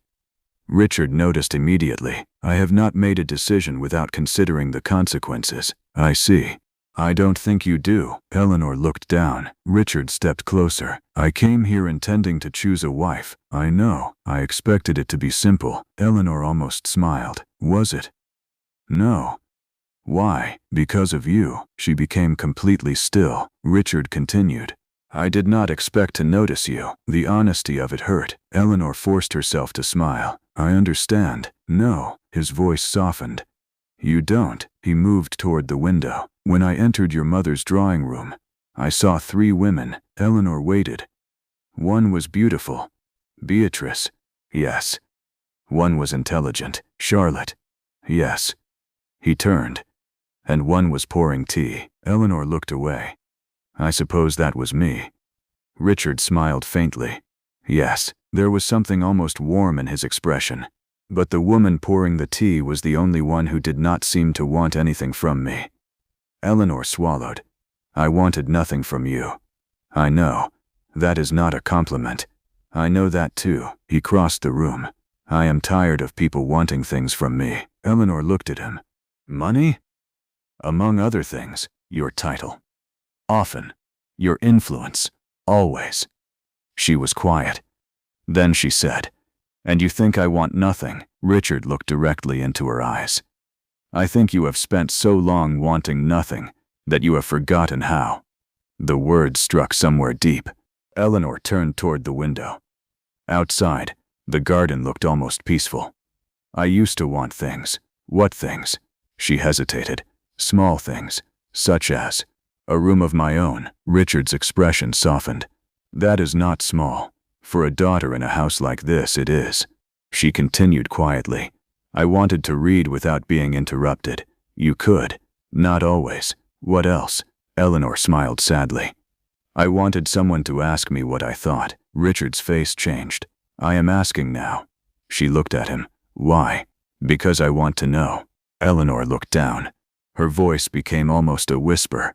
S2: Richard noticed immediately. I have not made a decision without considering the consequences. I see. I don't think you do. Eleanor looked down. Richard stepped closer. I came here intending to choose a wife. I know. I expected it to be simple. Eleanor almost smiled. Was it? No. Why? Because of you. She became completely still. Richard continued. I did not expect to notice you. The honesty of it hurt. Eleanor forced herself to smile. I understand. No. His voice softened. You don't. He moved toward the window. When I entered your mother's drawing room, I saw 3 women. Eleanor waited. One was beautiful. Beatrice. Yes. One was intelligent. Charlotte. Yes. He turned. And one was pouring tea. Eleanor looked away. I suppose that was me. Richard smiled faintly. Yes, there was something almost warm in his expression. But the woman pouring the tea was the only one who did not seem to want anything from me. Eleanor swallowed. I wanted nothing from you. I know. That is not a compliment. I know that too. He crossed the room. I am tired of people wanting things from me. Eleanor looked at him. Money? Among other things, your title. Often. Your influence. Always. She was quiet. Then she said, And you think I want nothing? Richard looked directly into her eyes. I think you have spent so long wanting nothing that you have forgotten how. The words struck somewhere deep. Eleanor turned toward the window. Outside, the garden looked almost peaceful. I used to want things. What things? She hesitated. Small things, such as a room of my own. Richard's expression softened. That is not small. For a daughter in a house like this, it is. She continued quietly. I wanted to read without being interrupted. You could. Not always. What else? Eleanor smiled sadly. I wanted someone to ask me what I thought. Richard's face changed. I am asking now. She looked at him. Why? Because I want to know. Eleanor looked down. Her voice became almost a whisper.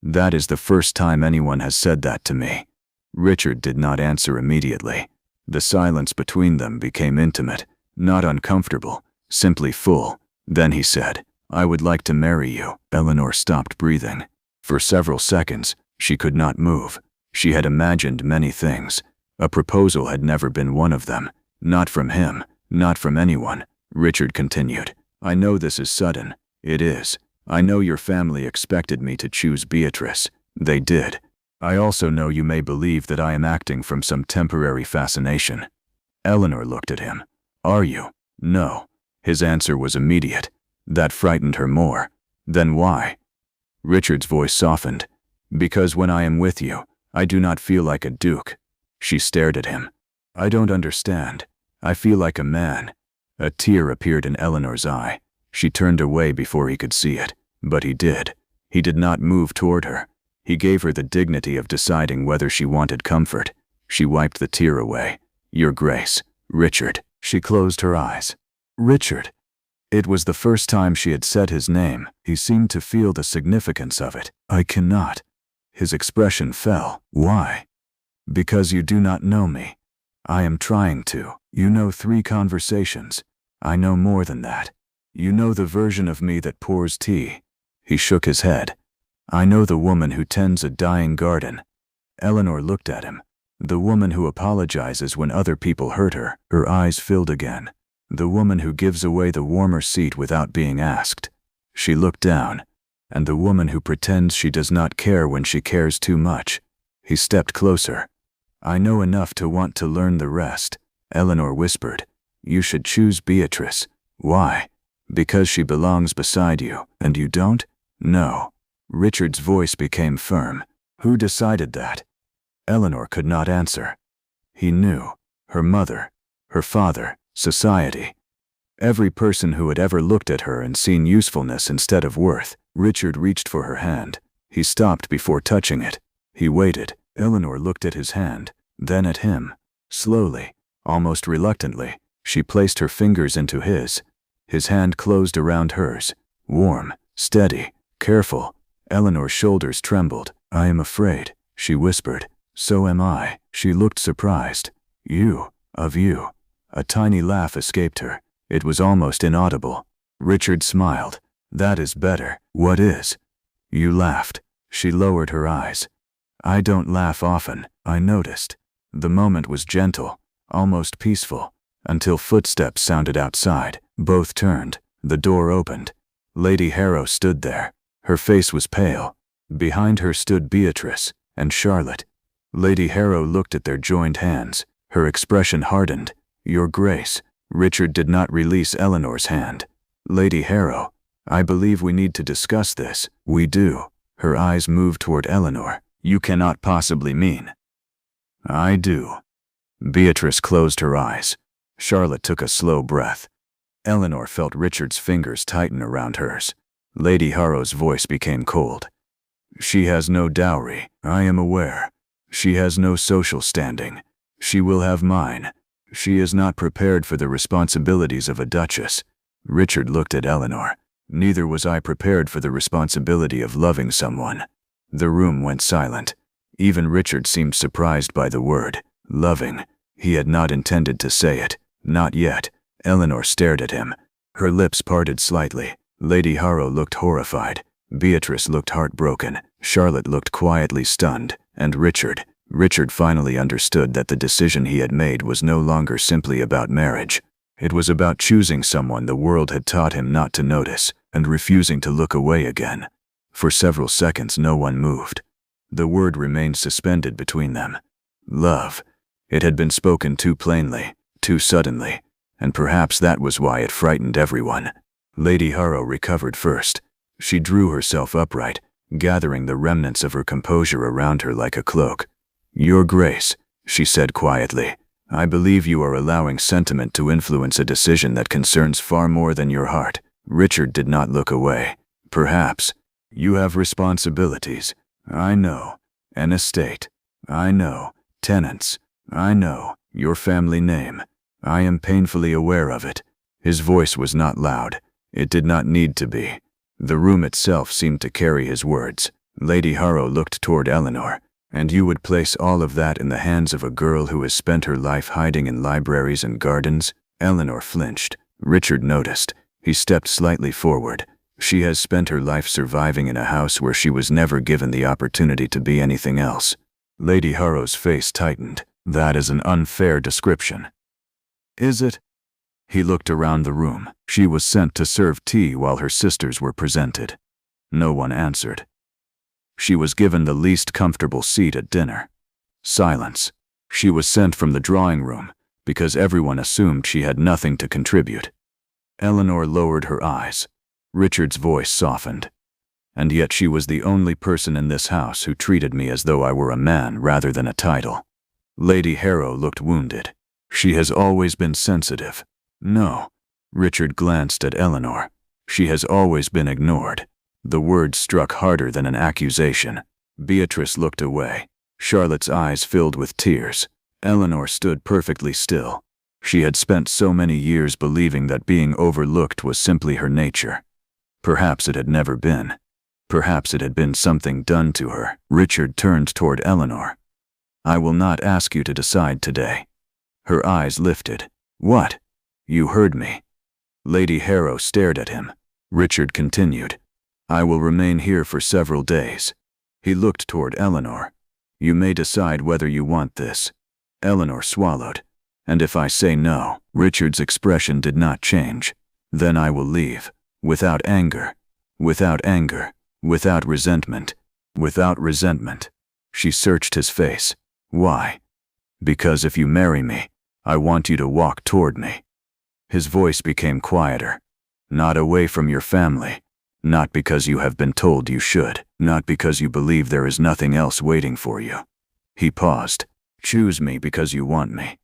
S2: That is the first time anyone has said that to me. Richard did not answer immediately. The silence between them became intimate, not uncomfortable, simply full. Then he said, I would like to marry you. Eleanor stopped breathing. For several seconds, she could not move. She had imagined many things. A proposal had never been one of them. Not from him, not from anyone. Richard continued, I know this is sudden. It is. I know your family expected me to choose Beatrice. They did. I also know you may believe that I am acting from some temporary fascination. Eleanor looked at him. Are you? No. His answer was immediate. That frightened her more. Then why? Richard's voice softened. Because when I am with you, I do not feel like a duke. She stared at him. I don't understand. I feel like a man. A tear appeared in Eleanor's eye. She turned away before he could see it, but he did. He did not move toward her. He gave her the dignity of deciding whether she wanted comfort. She wiped the tear away. Your Grace, Richard. She closed her eyes. Richard. It was the first time she had said his name. He seemed to feel the significance of it. I cannot. His expression fell. Why? Because you do not know me. I am trying to. You know 3 conversations. I know more than that. You know the version of me that pours tea. He shook his head. I know the woman who tends a dying garden. Eleanor looked at him. The woman who apologizes when other people hurt her. Her eyes filled again. The woman who gives away the warmer seat without being asked. She looked down. And the woman who pretends she does not care when she cares too much. He stepped closer. I know enough to want to learn the rest. Eleanor whispered. You should choose Beatrice. Why? Because she belongs beside you, and you don't? No. Richard's voice became firm. Who decided that? Eleanor could not answer. He knew. Her mother. Her father. Society. Every person who had ever looked at her and seen usefulness instead of worth. Richard reached for her hand. He stopped before touching it. He waited. Eleanor looked at his hand, then at him. Slowly, almost reluctantly, she placed her fingers into his. His hand closed around hers. Warm, steady, careful. Eleanor's shoulders trembled. I am afraid, she whispered. So am I. She looked surprised. You, of you. A tiny laugh escaped her. It was almost inaudible. Richard smiled. That is better. What is? You laughed. She lowered her eyes. I don't laugh often, I noticed. The moment was gentle, almost peaceful, until footsteps sounded outside. Both turned. The door opened. Lady Harrow stood there. Her face was pale. Behind her stood Beatrice and Charlotte. Lady Harrow looked at their joined hands. Her expression hardened. Your Grace. Richard did not release Eleanor's hand. Lady Harrow, I believe we need to discuss this. We do. Her eyes moved toward Eleanor. You cannot possibly mean. I do. Beatrice closed her eyes. Charlotte took a slow breath. Eleanor felt Richard's fingers tighten around hers. Lady Harrow's voice became cold. She has no dowry, I am aware. She has no social standing. She will have mine. She is not prepared for the responsibilities of a duchess. Richard looked at Eleanor. Neither was I prepared for the responsibility of loving someone. The room went silent. Even Richard seemed surprised by the word, loving. He had not intended to say it. Not yet. Eleanor stared at him. Her lips parted slightly. Lady Harrow looked horrified. Beatrice looked heartbroken. Charlotte looked quietly stunned. And Richard finally understood that the decision he had made was no longer simply about marriage. It was about choosing someone the world had taught him not to notice, and refusing to look away again. For several seconds no one moved. The word remained suspended between them. Love. It had been spoken too plainly, too suddenly, and perhaps that was why it frightened everyone. Lady Harrow recovered first. She drew herself upright, gathering the remnants of her composure around her like a cloak. Your Grace, she said quietly, I believe you are allowing sentiment to influence a decision that concerns far more than your heart. Richard did not look away. Perhaps. You have responsibilities. I know. An estate. I know. Tenants. I know. Your family name. I am painfully aware of it. His voice was not loud. It did not need to be. The room itself seemed to carry his words. Lady Harrow looked toward Eleanor. And you would place all of that in the hands of a girl who has spent her life hiding in libraries and gardens? Eleanor flinched. Richard noticed. He stepped slightly forward. She has spent her life surviving in a house where she was never given the opportunity to be anything else. Lady Harrow's face tightened. That is an unfair description. Is it? He looked around the room. She was sent to serve tea while her sisters were presented. No one answered. She was given the least comfortable seat at dinner. Silence. She was sent from the drawing room because everyone assumed she had nothing to contribute. Eleanor lowered her eyes. Richard's voice softened. And yet she was the only person in this house who treated me as though I were a man rather than a title. Lady Harrow looked wounded. She has always been sensitive. No. Richard glanced at Eleanor. She has always been ignored. The words struck harder than an accusation. Beatrice looked away. Charlotte's eyes filled with tears. Eleanor stood perfectly still. She had spent so many years believing that being overlooked was simply her nature. Perhaps it had never been. Perhaps it had been something done to her. Richard turned toward Eleanor. I will not ask you to decide today. Her eyes lifted. What? You heard me. Lady Harrow stared at him. Richard continued. I will remain here for several days. He looked toward Eleanor. You may decide whether you want this. Eleanor swallowed. And if I say no, Richard's expression did not change. Then I will leave. Without anger. Without anger. Without resentment. Without resentment. She searched his face. Why? Because if you marry me, I want you to walk toward me. His voice became quieter. Not away from your family. Not because you have been told you should. Not because you believe there is nothing else waiting for you. He paused. Choose me because you want me.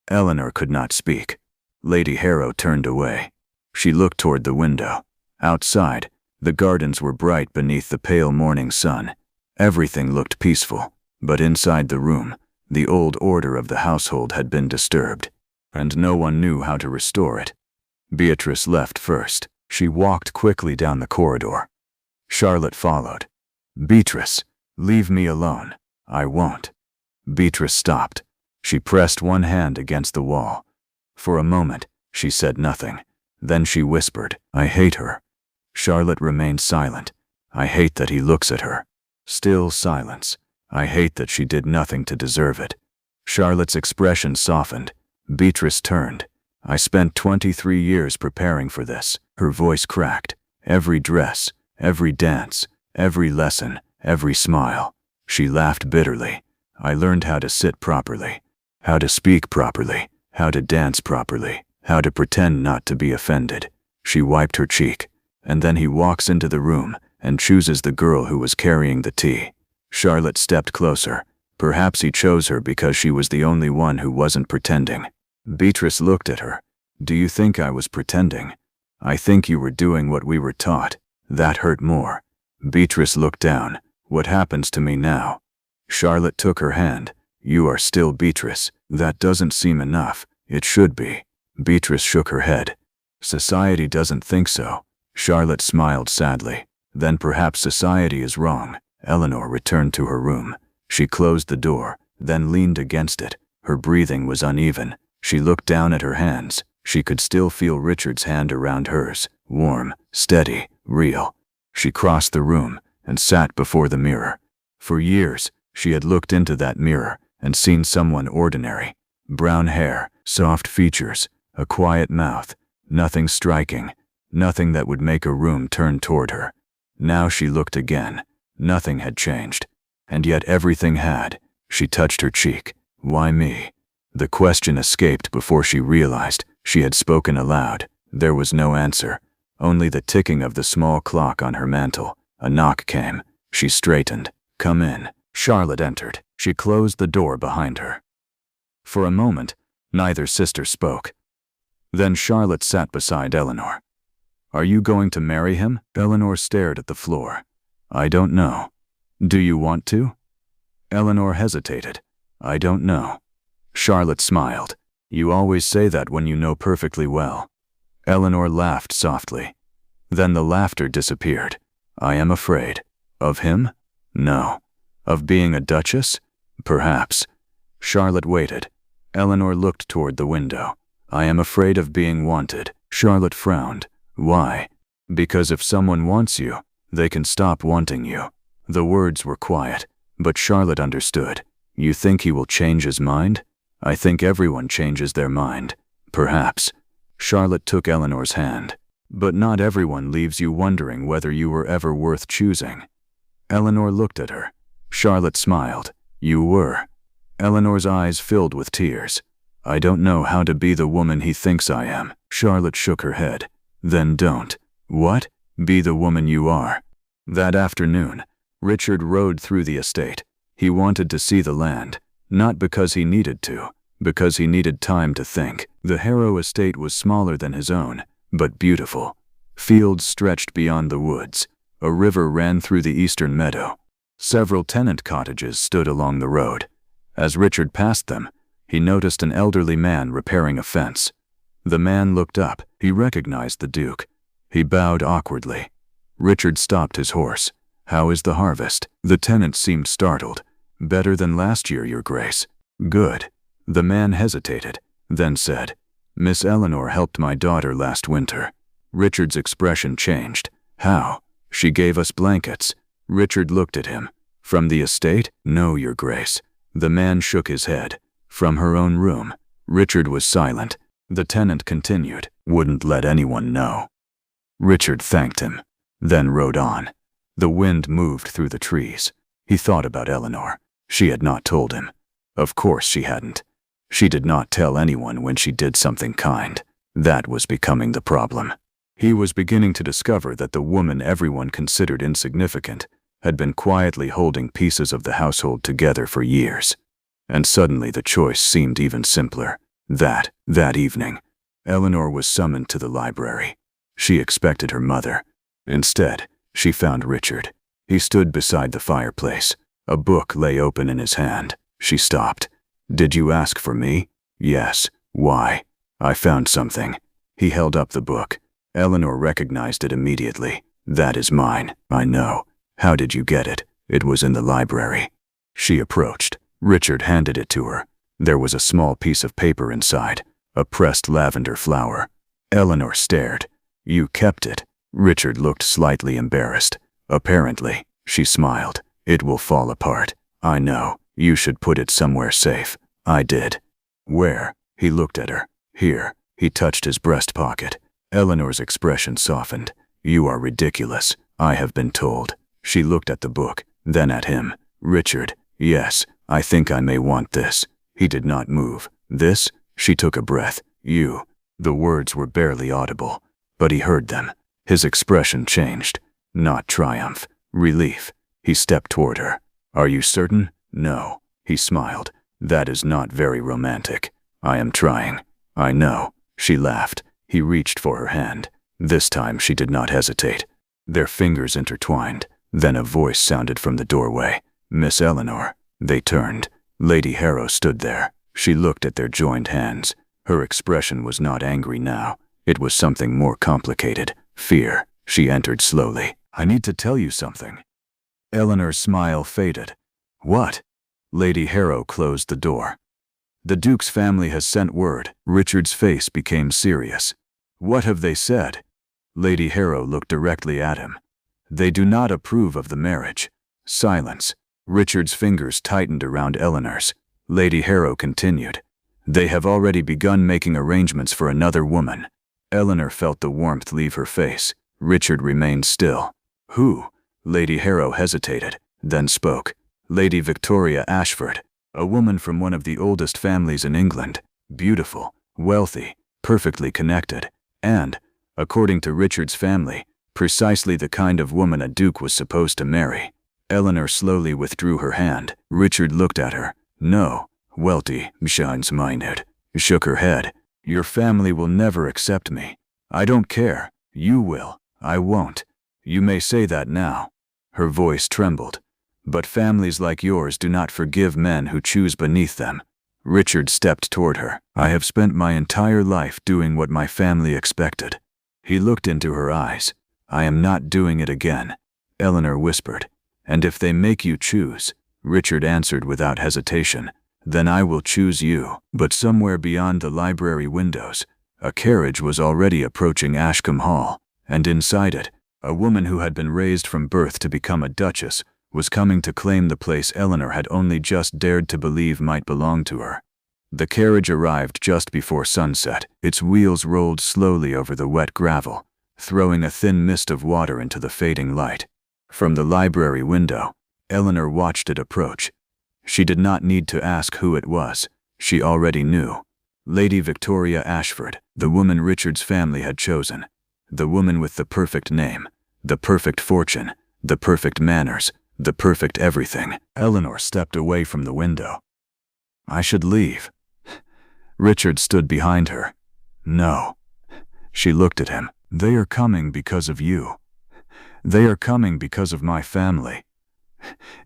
S2: Eleanor could not speak. Lady Harrow turned away. She looked toward the window. Outside, the gardens were bright beneath the pale morning sun. Everything looked peaceful, but inside the room, the old order of the household had been disturbed, and no one knew how to restore it. Beatrice left first. She walked quickly down the corridor. Charlotte followed. Beatrice, leave me alone. I won't. Beatrice stopped. She pressed one hand against the wall. For a moment, she said nothing. Then she whispered, I hate her. Charlotte remained silent. I hate that he looks at her. Still silence. I hate that she did nothing to deserve it. Charlotte's expression softened. Beatrice turned. I spent 23 years preparing for this. Her voice cracked. Every dress, every dance, every lesson, every smile. She laughed bitterly. I learned how to sit properly, how to speak properly, how to dance properly, how to pretend not to be offended. She wiped her cheek. And then he walks into the room and chooses the girl who was carrying the tea. Charlotte stepped closer. Perhaps he chose her because she was the only one who wasn't pretending. Beatrice looked at her. Do you think I was pretending? I think you were doing what we were taught. That hurt more. Beatrice looked down. What happens to me now? Charlotte took her hand. You are still Beatrice. That doesn't seem enough. It should be. Beatrice shook her head. Society doesn't think so. Charlotte smiled sadly. Then perhaps society is wrong. Eleanor returned to her room. She closed the door, then leaned against it. Her breathing was uneven. She looked down at her hands. She could still feel Richard's hand around hers, warm, steady, real. She crossed the room and sat before the mirror. For years, she had looked into that mirror and seen someone ordinary. Brown hair, soft features, a quiet mouth, nothing striking. Nothing that would make a room turn toward her. Now she looked again. Nothing had changed. And yet everything had. She touched her cheek. Why me? The question escaped before she realized she had spoken aloud. There was no answer. Only the ticking of the small clock on her mantel. A knock came. She straightened. Come in. Charlotte entered. She closed the door behind her. For a moment, neither sister spoke. Then Charlotte sat beside Eleanor. Are you going to marry him? Eleanor stared at the floor. I don't know. Do you want to? Eleanor hesitated. I don't know. Charlotte smiled. You always say that when you know perfectly well. Eleanor laughed softly. Then the laughter disappeared. I am afraid. Of him? No. Of being a duchess? Perhaps. Charlotte waited. Eleanor looked toward the window. I am afraid of being wanted. Charlotte frowned. Why? Because if someone wants you, they can stop wanting you. The words were quiet, but Charlotte understood. You think he will change his mind? I think everyone changes their mind. Perhaps. Charlotte took Eleanor's hand. But not everyone leaves you wondering whether you were ever worth choosing. Eleanor looked at her. Charlotte smiled. You were. Eleanor's eyes filled with tears. I don't know how to be the woman he thinks I am. Charlotte shook her head. Then don't. What? Be the woman you are. That afternoon, Richard rode through the estate. He wanted to see the land, not because he needed to, because he needed time to think. The Harrow estate was smaller than his own, but beautiful. Fields stretched beyond the woods. A river ran through the eastern meadow. Several tenant cottages stood along the road. As Richard passed them, he noticed an elderly man repairing a fence. The man looked up. He recognized the Duke. He bowed awkwardly. Richard stopped his horse. How is the harvest? The tenant seemed startled. Better than last year, Your Grace. Good. The man hesitated, then said, Miss Eleanor helped my daughter last winter. Richard's expression changed. How? She gave us blankets. Richard looked at him. From the estate? No, Your Grace. The man shook his head. From her own room. Richard was silent. The tenant continued. Wouldn't let anyone know. Richard thanked him, then rode on. The wind moved through the trees. He thought about Eleanor. She had not told him. Of course she hadn't. She did not tell anyone when she did something kind. That was becoming the problem. He was beginning to discover that the woman everyone considered insignificant had been quietly holding pieces of the household together for years. And suddenly the choice seemed even simpler. That evening, Eleanor was summoned to the library. She expected her mother. Instead, she found Richard. He stood beside the fireplace. A book lay open in his hand. She stopped. Did you ask for me? Yes. Why? I found something. He held up the book. Eleanor recognized it immediately. That is mine. I know. How did you get it? It was in the library. She approached. Richard handed it to her. There was a small piece of paper inside, a pressed lavender flower. Eleanor stared. You kept it. Richard looked slightly embarrassed. Apparently, she smiled. It will fall apart. I know. You should put it somewhere safe. I did. Where? He looked at her. Here. He touched his breast pocket. Eleanor's expression softened. You are ridiculous. I have been told. She looked at the book, then at him. Richard, yes, I think I may want this. He did not move. This? She took a breath. You. The words were barely audible, but he heard them. His expression changed. Not triumph. Relief. He stepped toward her. Are you certain? No. He smiled. That is not very romantic. I am trying. I know. She laughed. He reached for her hand. This time she did not hesitate. Their fingers intertwined. Then a voice sounded from the doorway. Miss Eleanor. They turned. Lady Harrow stood there. She looked at their joined hands. Her expression was not angry now. It was something more complicated. Fear. She entered slowly. I need to tell you something. Eleanor's smile faded. What? Lady Harrow closed the door. The Duke's family has sent word. Richard's face became serious. What have they said? Lady Harrow looked directly at him. They do not approve of the marriage. Silence. Richard's fingers tightened around Eleanor's. Lady Harrow continued. They have already begun making arrangements for another woman. Eleanor felt the warmth leave her face. Richard remained still. Who? Lady Harrow hesitated, then spoke. Lady Victoria Ashford, a woman from one of the oldest families in England. Beautiful, wealthy, perfectly connected, and, according to Richard's family, precisely the kind of woman a duke was supposed to marry. Eleanor slowly withdrew her hand. Richard looked at her. No, wealthy, shines mined. Shook her head. Your family will never accept me. I don't care. You will. I won't. You may say that now. Her voice trembled. But families like yours do not forgive men who choose beneath them. Richard stepped toward her. I have spent my entire life doing what my family expected. He looked into her eyes. I am not doing it again. Eleanor whispered. And if they make you choose, Richard answered without hesitation, then I will choose you. But somewhere beyond the library windows, a carriage was already approaching Ashcombe Hall, and inside it, a woman who had been raised from birth to become a duchess was coming to claim the place Eleanor had only just dared to believe might belong to her. The carriage arrived just before sunset. Its wheels rolled slowly over the wet gravel, throwing a thin mist of water into the fading light. From the library window, Eleanor watched it approach. She did not need to ask who it was. She already knew. Lady Victoria Ashford, the woman Richard's family had chosen. The woman with the perfect name, the perfect fortune, the perfect manners, the perfect everything. Eleanor stepped away from the window. I should leave. Richard stood behind her. No. She looked at him. They are coming because of you. They are coming because of my family.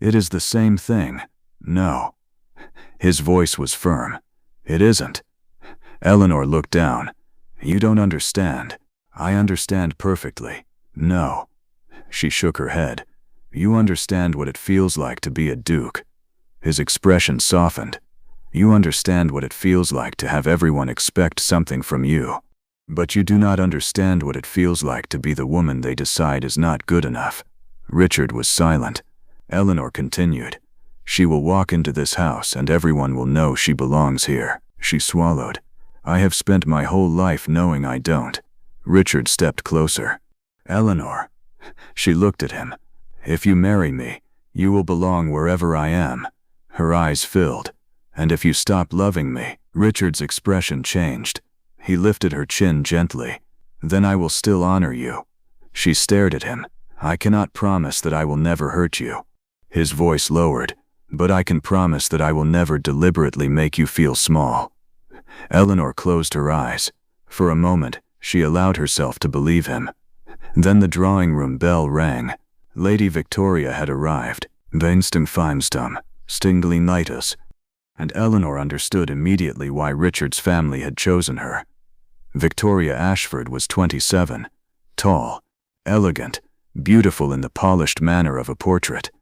S2: It is the same thing. No. His voice was firm. It isn't. Eleanor looked down. You don't understand. I understand perfectly. No. She shook her head. You understand what it feels like to be a duke. His expression softened. You understand what it feels like to have everyone expect something from you. But you do not understand what it feels like to be the woman they decide is not good enough. Richard was silent. Eleanor continued. She will walk into this house and everyone will know she belongs here. She swallowed. I have spent my whole life knowing I don't. Richard stepped closer. Eleanor. She looked at him. If you marry me, you will belong wherever I am. Her eyes filled. And if you stop loving me, Richard's expression changed. He lifted her chin gently. Then I will still honor you. She stared at him. I cannot promise that I will never hurt you. His voice lowered. But I can promise that I will never deliberately make you feel small. Eleanor closed her eyes. For a moment, she allowed herself to believe him. Then the drawing room bell rang. Lady Victoria had arrived. Venstum Feimstum, Stingly Nightus. And Eleanor understood immediately why Richard's family had chosen her. Victoria Ashford was 27, tall, elegant, beautiful in the polished manner of a portrait.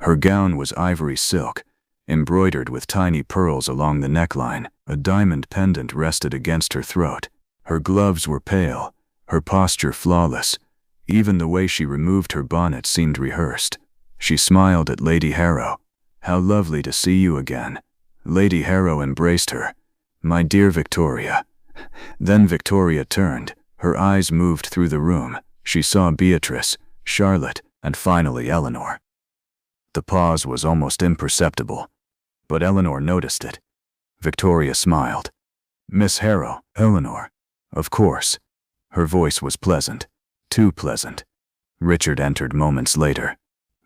S2: Her gown was ivory silk, embroidered with tiny pearls along the neckline. A diamond pendant rested against her throat. Her gloves were pale, her posture flawless. Even the way she removed her bonnet seemed rehearsed. She smiled at Lady Harrow. How lovely to see you again. Lady Harrow embraced her. My dear Victoria. Then Victoria turned. Her eyes moved through the room. She saw Beatrice, Charlotte, and finally Eleanor. The pause was almost imperceptible, but Eleanor noticed it. Victoria smiled. Miss Harrow, Eleanor. Of course. Her voice was pleasant. Too pleasant. Richard entered moments later.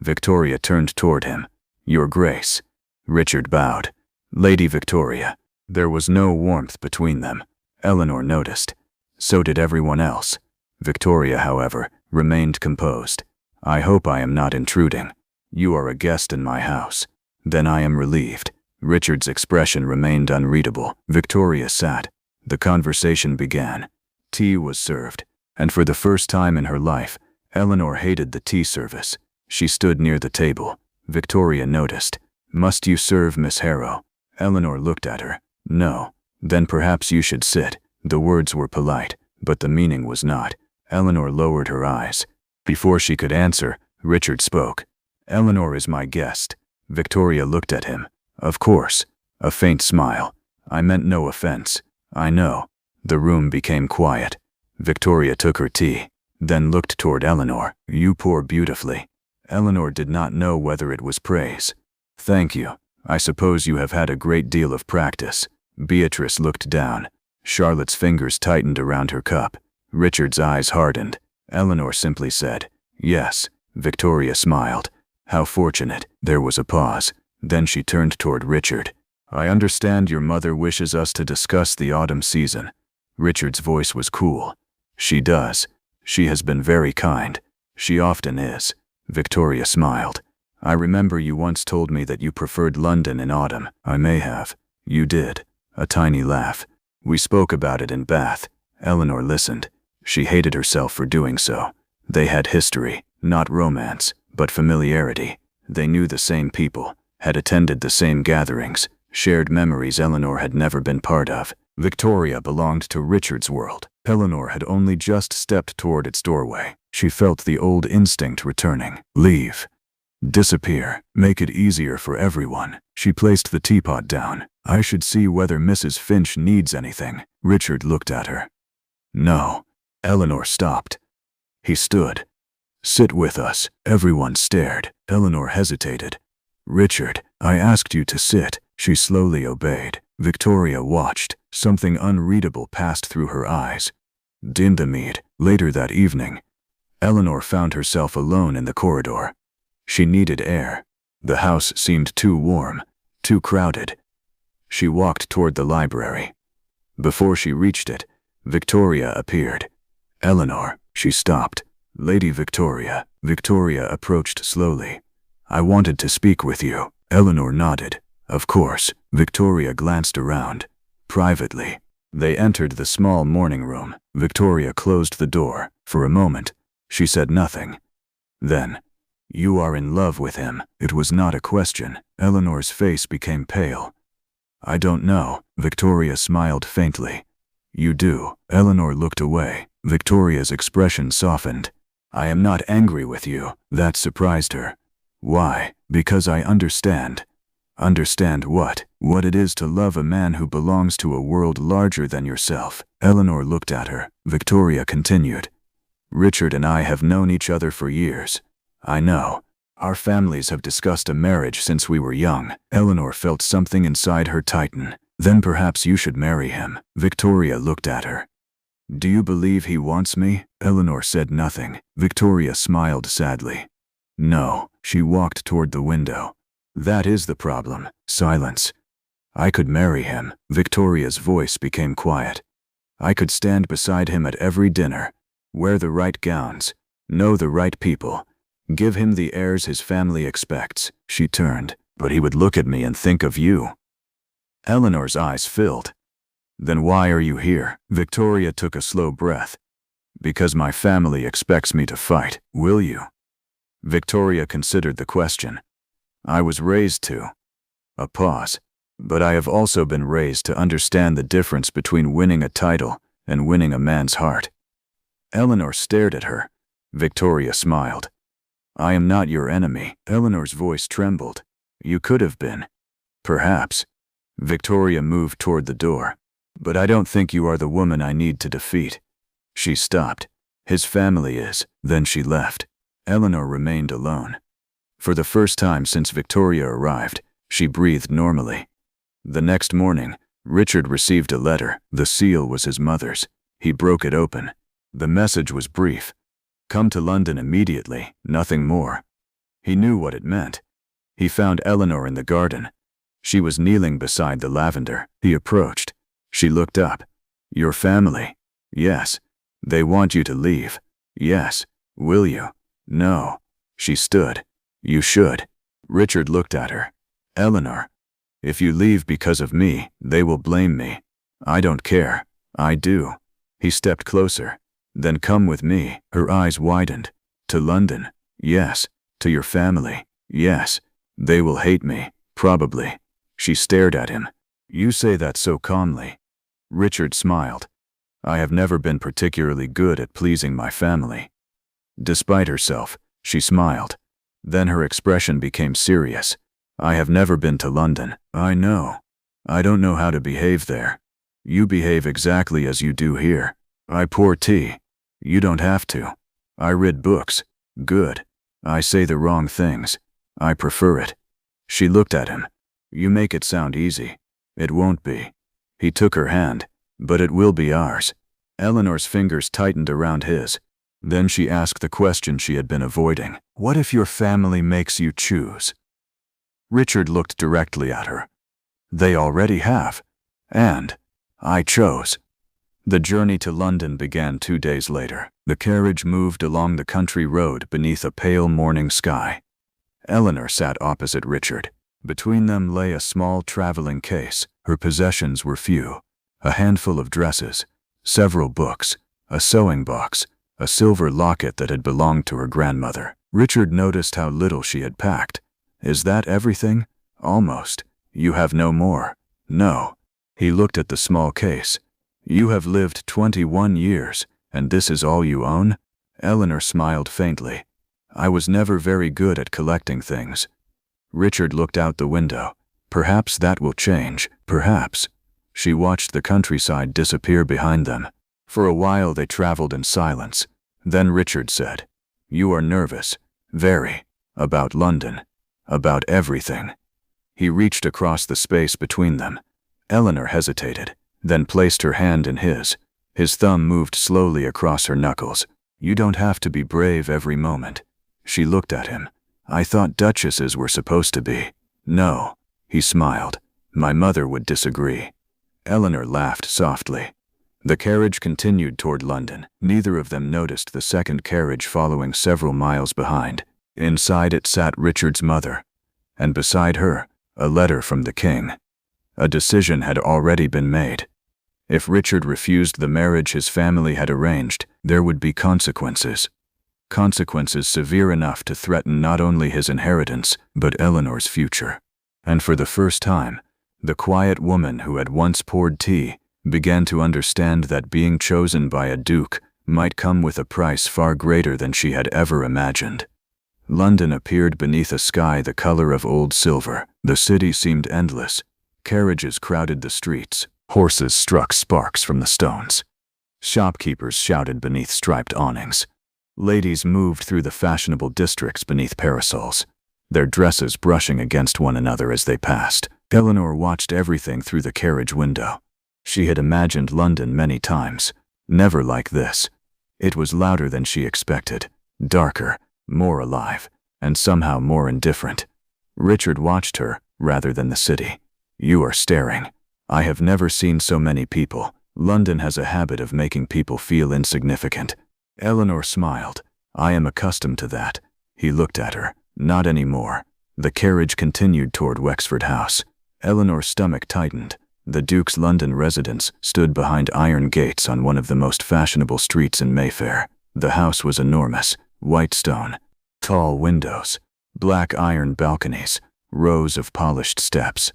S2: Victoria turned toward him. Your Grace. Richard bowed. Lady Victoria. There was no warmth between them. Eleanor noticed. So did everyone else. Victoria, however, remained composed. I hope I am not intruding. You are a guest in my house. Then I am relieved. Richard's expression remained unreadable. Victoria sat. The conversation began. Tea was served, and for the first time in her life, Eleanor hated the tea service. She stood near the table. Victoria noticed. Must you serve, Miss Harrow? Eleanor looked at her. No. Then perhaps you should sit. The words were polite, but the meaning was not. Eleanor lowered her eyes. Before she could answer, Richard spoke. Eleanor is my guest. Victoria looked at him. Of course. A faint smile. I meant no offense. I know. The room became quiet. Victoria took her tea, then looked toward Eleanor. You pour beautifully. Eleanor did not know whether it was praise. Thank you. I suppose you have had a great deal of practice. Beatrice looked down. Charlotte's fingers tightened around her cup. Richard's eyes hardened. Eleanor simply said, Yes. Victoria smiled. How fortunate. There was a pause. Then she turned toward Richard. I understand your mother wishes us to discuss the autumn season. Richard's voice was cool. She does. She has been very kind. She often is. Victoria smiled. I remember you once told me that you preferred London in autumn. I may have. You did. A tiny laugh. We spoke about it in Bath. Eleanor listened. She hated herself for doing so. They had history, not romance, but familiarity. They knew the same people, had attended the same gatherings, shared memories Eleanor had never been part of. Victoria belonged to Richard's world. Eleanor had only just stepped toward its doorway. She felt the old instinct returning. Leave. Disappear. Make it easier for everyone. She placed the teapot down. I should see whether Mrs. Finch needs anything. Richard looked at her. No. Eleanor stopped. He stood. Sit with us. Everyone stared. Eleanor hesitated. Richard, I asked you to sit. She slowly obeyed. Victoria watched. Something unreadable passed through her eyes. Dindamid. Later that evening, Eleanor found herself alone in the corridor. She needed air. The house seemed too warm, too crowded. She walked toward the library. Before she reached it, Victoria appeared. Eleanor, she stopped. Lady Victoria. Victoria approached slowly. I wanted to speak with you. Eleanor nodded. Of course. Victoria glanced around. Privately. They entered the small morning room. Victoria closed the door. For a moment, she said nothing. Then, you are in love with him. It was not a question. Eleanor's face became pale. I don't know. Victoria smiled faintly. You do. Eleanor looked away. Victoria's expression softened. I am not angry with you. That surprised her. Why? Because I understand. Understand what? What it is to love a man who belongs to a world larger than yourself. Eleanor looked at her. Victoria continued. Richard and I have known each other for years. I know. Our families have discussed a marriage since we were young. Eleanor felt something inside her tighten. Then perhaps you should marry him. Victoria looked at her. Do you believe he wants me? Eleanor said nothing. Victoria smiled sadly. No. She walked toward the window. That is the problem. Silence. I could marry him. Victoria's voice became quiet. I could stand beside him at every dinner. Wear the right gowns. Know the right people. Give him the airs his family expects. She turned. But he would look at me and think of you. Eleanor's eyes filled. Then why are you here? Victoria took a slow breath. Because my family expects me to fight. Will you? Victoria considered the question. I was raised to. A pause. But I have also been raised to understand the difference between winning a title and winning a man's heart. Eleanor stared at her. Victoria smiled. I am not your enemy. Eleanor's voice trembled. You could have been. Perhaps. Victoria moved toward the door. But I don't think you are the woman I need to defeat. She stopped. His family is. Then she left. Eleanor remained alone. For the first time since Victoria arrived, she breathed normally. The next morning, Richard received a letter. The seal was his mother's. He broke it open. The message was brief. Come to London immediately, nothing more. He knew what it meant. He found Eleanor in the garden. She was kneeling beside the lavender. He approached. She looked up. Your family? Yes. They want you to leave. Yes. Will you? No. She stood. You should. Richard looked at her. Eleanor, if you leave because of me, they will blame me. I don't care. I do. He stepped closer. Then come with me. Her eyes widened. To London? Yes. To your family? Yes. They will hate me. Probably. She stared at him. You say that so calmly. Richard smiled. I have never been particularly good at pleasing my family. Despite herself, she smiled. Then her expression became serious. I have never been to London. I know. I don't know how to behave there. You behave exactly as you do here. I pour tea. You don't have to. I read books. Good. I say the wrong things. I prefer it. She looked at him. You make it sound easy. It won't be. He took her hand. But it will be ours. Eleanor's fingers tightened around his. Then she asked the question she had been avoiding. What if your family makes you choose? Richard looked directly at her. They already have. And I chose. The journey to London began 2 days later. The carriage moved along the country road beneath a pale morning sky. Eleanor sat opposite Richard. Between them lay a small traveling case. Her possessions were few. A handful of dresses, several books, a sewing box, a silver locket that had belonged to her grandmother. Richard noticed how little she had packed. Is that everything? Almost. You have no more. No. He looked at the small case. You have lived 21 years, and this is all you own? Eleanor smiled faintly. I was never very good at collecting things. Richard looked out the window. Perhaps that will change. Perhaps. She watched the countryside disappear behind them. For a while they traveled in silence. Then Richard said, You are nervous. Very. About London. About everything. He reached across the space between them. Eleanor hesitated, then placed her hand in his. His thumb moved slowly across her knuckles. You don't have to be brave every moment. She looked at him. I thought duchesses were supposed to be. No. He smiled. My mother would disagree. Eleanor laughed softly. The carriage continued toward London. Neither of them noticed the second carriage following several miles behind. Inside it sat Richard's mother, and beside her, a letter from the king. A decision had already been made. If Richard refused the marriage his family had arranged, there would be consequences. Consequences severe enough to threaten not only his inheritance, but Eleanor's future. And for the first time, the quiet woman who had once poured tea began to understand that being chosen by a duke might come with a price far greater than she had ever imagined. London appeared beneath a sky the color of old silver. The city seemed endless. Carriages crowded the streets. Horses struck sparks from the stones. Shopkeepers shouted beneath striped awnings. Ladies moved through the fashionable districts beneath parasols, their dresses brushing against one another as they passed. Eleanor watched everything through the carriage window. She had imagined London many times, never like this. It was louder than she expected, darker, more alive, and somehow more indifferent. Richard watched her, rather than the city. You are staring. I have never seen so many people. London has a habit of making people feel insignificant. Eleanor smiled. I am accustomed to that. He looked at her. Not anymore. The carriage continued toward Wexford House. Eleanor's stomach tightened. The Duke's London residence stood behind iron gates on one of the most fashionable streets in Mayfair. The house was enormous, white stone, tall windows, black iron balconies, rows of polished steps.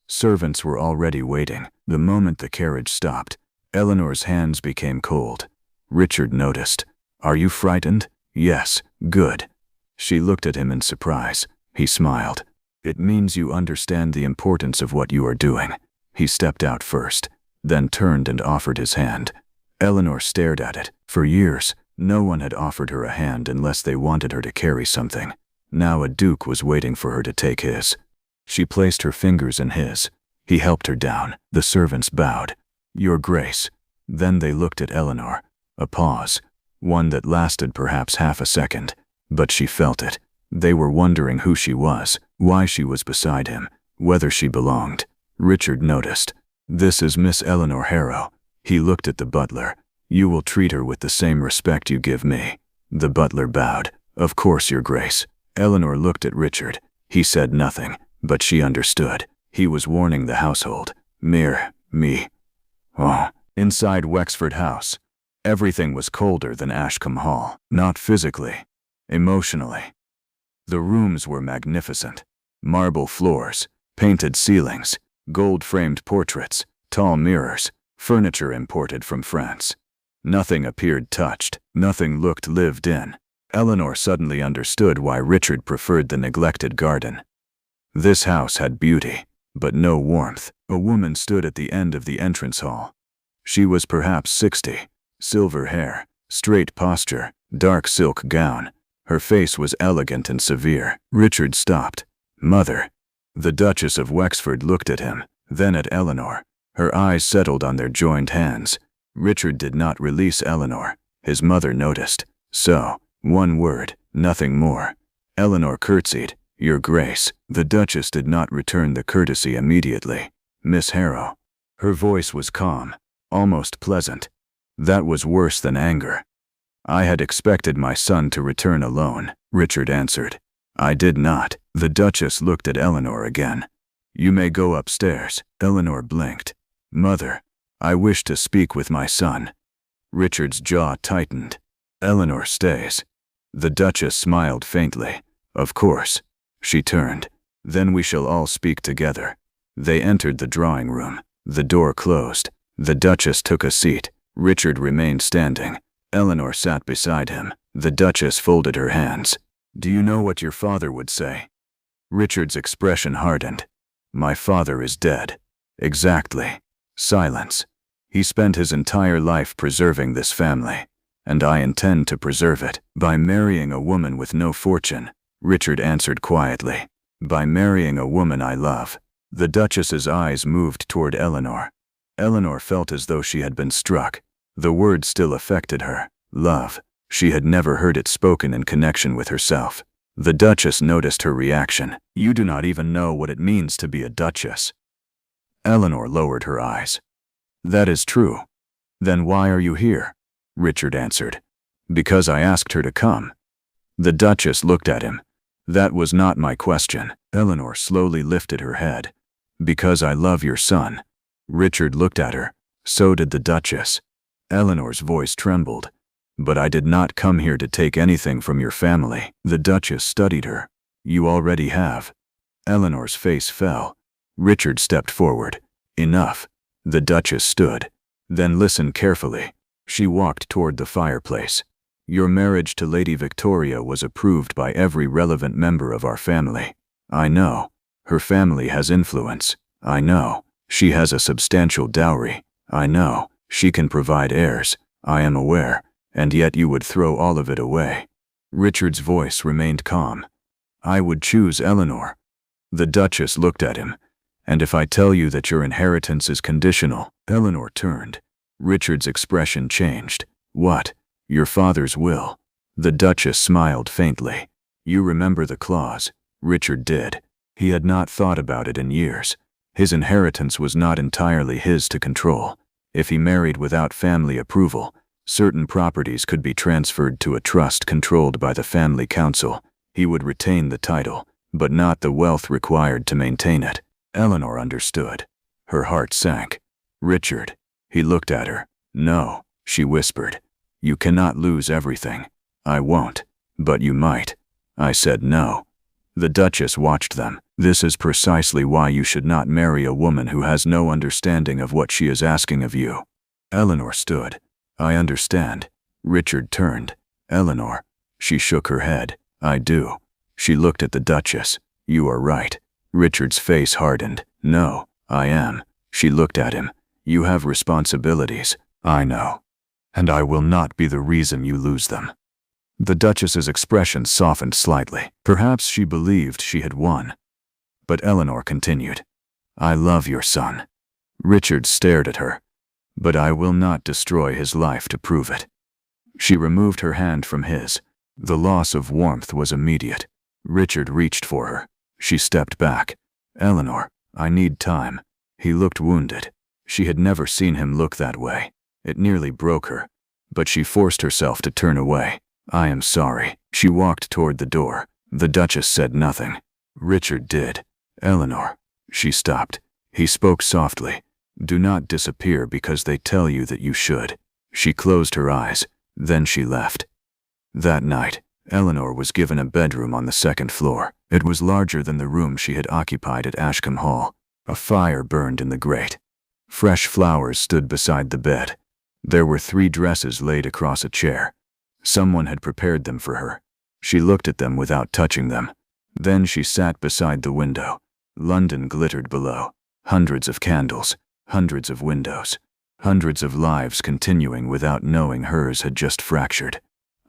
S2: Servants were already waiting. The moment the carriage stopped, Eleanor's hands became cold. Richard noticed. Are you frightened? Yes, good. She looked at him in surprise. He smiled. It means you understand the importance of what you are doing. He stepped out first, then turned and offered his hand. Eleanor stared at it. For years, no one had offered her a hand unless they wanted her to carry something. Now a duke was waiting for her to take his. She placed her fingers in his. He helped her down. The servants bowed. Your Grace. Then they looked at Eleanor. A pause, one that lasted perhaps half a second, but she felt it. They were wondering who she was, why she was beside him, whether she belonged. Richard noticed. This is Miss Eleanor Harrow. He looked at the butler. You will treat her with the same respect you give me. The butler bowed. Of course, Your Grace. Eleanor looked at Richard. He said nothing, but she understood. He was warning the household. Me. Oh. Inside Wexford House, everything was colder than Ashcombe Hall. Not physically, emotionally. The rooms were magnificent. Marble floors, painted ceilings, gold-framed portraits, tall mirrors, furniture imported from France. Nothing appeared touched. Nothing looked lived in. Eleanor suddenly understood why Richard preferred the neglected garden. This house had beauty, but no warmth. A woman stood at the end of the entrance hall. She was perhaps 60. Silver hair, straight posture, dark silk gown. Her face was elegant and severe. Richard stopped. Mother. The Duchess of Wexford looked at him, then at Eleanor. Her eyes settled on their joined hands. Richard did not release Eleanor. His mother noticed. So, one word, nothing more. Eleanor curtsied. Your Grace. The Duchess did not return the courtesy immediately. Miss Harrow. Her voice was calm, almost pleasant. That was worse than anger. I had expected my son to return alone, Richard answered. I did not. The Duchess looked at Eleanor again. You may go upstairs. Eleanor blinked. Mother, I wish to speak with my son. Richard's jaw tightened. Eleanor stays. The Duchess smiled faintly. Of course. She turned. Then we shall all speak together. They entered the drawing room. The door closed. The Duchess took a seat. Richard remained standing. Eleanor sat beside him. The Duchess folded her hands. Do you know what your father would say? Richard's expression hardened. My father is dead. Exactly. Silence. He spent his entire life preserving this family, and I intend to preserve it. By marrying a woman with no fortune, Richard answered quietly. By marrying a woman I love. The Duchess's eyes moved toward Eleanor. Eleanor felt as though she had been struck. The word still affected her. Love. She had never heard it spoken in connection with herself. The Duchess noticed her reaction. You do not even know what it means to be a duchess. Eleanor lowered her eyes. That is true. Then why are you here? Richard answered. Because I asked her to come. The Duchess looked at him. That was not my question. Eleanor slowly lifted her head. Because I love your son. Richard looked at her. So did the Duchess. Eleanor's voice trembled. But I did not come here to take anything from your family. The Duchess studied her. You already have. Eleanor's face fell. Richard stepped forward. Enough. The Duchess stood. Then listen carefully. She walked toward the fireplace. Your marriage to Lady Victoria was approved by every relevant member of our family. I know. Her family has influence. I know. She has a substantial dowry. I know. She can provide heirs. I am aware. And yet you would throw all of it away. Richard's voice remained calm. I would choose Eleanor. The Duchess looked at him. And if I tell you that your inheritance is conditional, Eleanor turned. Richard's expression changed. What? Your father's will. The Duchess smiled faintly. You remember the clause. Richard did. He had not thought about it in years. His inheritance was not entirely his to control. If he married without family approval, certain properties could be transferred to a trust controlled by the family council. He would retain the title, but not the wealth required to maintain it. Eleanor understood. Her heart sank. Richard. He looked at her. No, she whispered. You cannot lose everything. I won't. But you might. I said no. The Duchess watched them. This is precisely why you should not marry a woman who has no understanding of what she is asking of you. Eleanor stood. I understand. Richard turned. Eleanor. She shook her head. I do. She looked at the Duchess. You are right. Richard's face hardened. No, I am. She looked at him. You have responsibilities. I know. And I will not be the reason you lose them. The Duchess's expression softened slightly. Perhaps she believed she had won. But Eleanor continued. I love your son. Richard stared at her. But I will not destroy his life to prove it. She removed her hand from his. The loss of warmth was immediate. Richard reached for her. She stepped back. Eleanor, I need time. He looked wounded. She had never seen him look that way. It nearly broke her. But she forced herself to turn away. I am sorry. She walked toward the door. The Duchess said nothing. Richard did. Eleanor. She stopped. He spoke softly. Do not disappear because they tell you that you should. She closed her eyes. Then she left. That night, Eleanor was given a bedroom on the second floor. It was larger than the room she had occupied at Ashcombe Hall. A fire burned in the grate. Fresh flowers stood beside the bed. There were 3 dresses laid across a chair. Someone had prepared them for her. She looked at them without touching them. Then she sat beside the window. London glittered below. Hundreds of candles, hundreds of windows, hundreds of lives continuing without knowing hers had just fractured.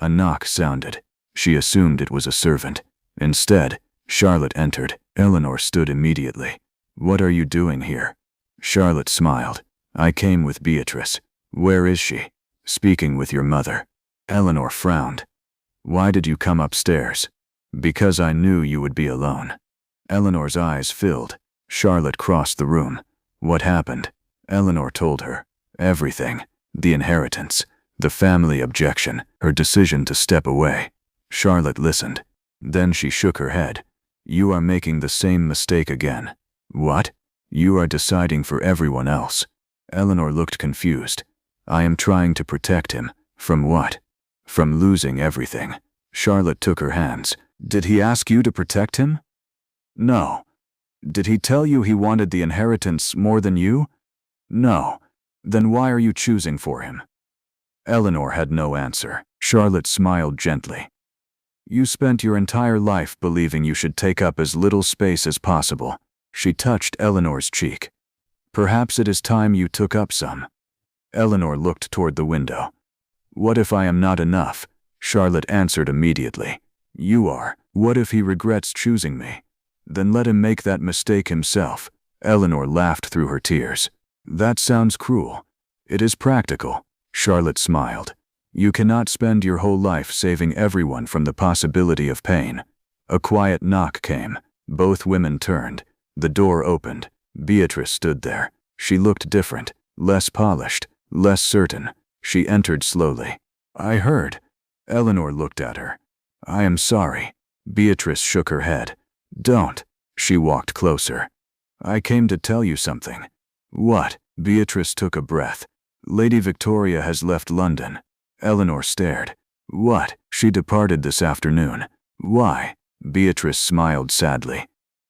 S2: A knock sounded. She assumed it was a servant. Instead, Charlotte entered. Eleanor stood immediately. What are you doing here? Charlotte smiled. I came with Beatrice. Where is she? Speaking with your mother. Eleanor frowned. Why did you come upstairs? Because I knew you would be alone. Eleanor's eyes filled. Charlotte crossed the room. What happened? Eleanor told her. Everything. The inheritance. The family objection. Her decision to step away. Charlotte listened. Then she shook her head. You are making the same mistake again. What? You are deciding for everyone else. Eleanor looked confused. I am trying to protect him. From what? From losing everything. Charlotte took her hands. Did he ask you to protect him? No. Did he tell you he wanted the inheritance more than you? No. Then why are you choosing for him? Eleanor had no answer. Charlotte smiled gently. You spent your entire life believing you should take up as little space as possible. She touched Eleanor's cheek. Perhaps it is time you took up some. Eleanor looked toward the window. What if I am not enough? Charlotte answered immediately. You are. What if he regrets choosing me? Then let him make that mistake himself. Eleanor laughed through her tears. That sounds cruel. It is practical. Charlotte smiled. You cannot spend your whole life saving everyone from the possibility of pain. A quiet knock came. Both women turned. The door opened. Beatrice stood there. She looked different, less polished, less certain. She entered slowly. I heard. Eleanor looked at her. I am sorry. Beatrice shook her head. Don't. She walked closer. I came to tell you something. What? Beatrice took a breath. Lady Victoria has left London. Eleanor stared. What? She departed this afternoon. Why? Beatrice smiled sadly.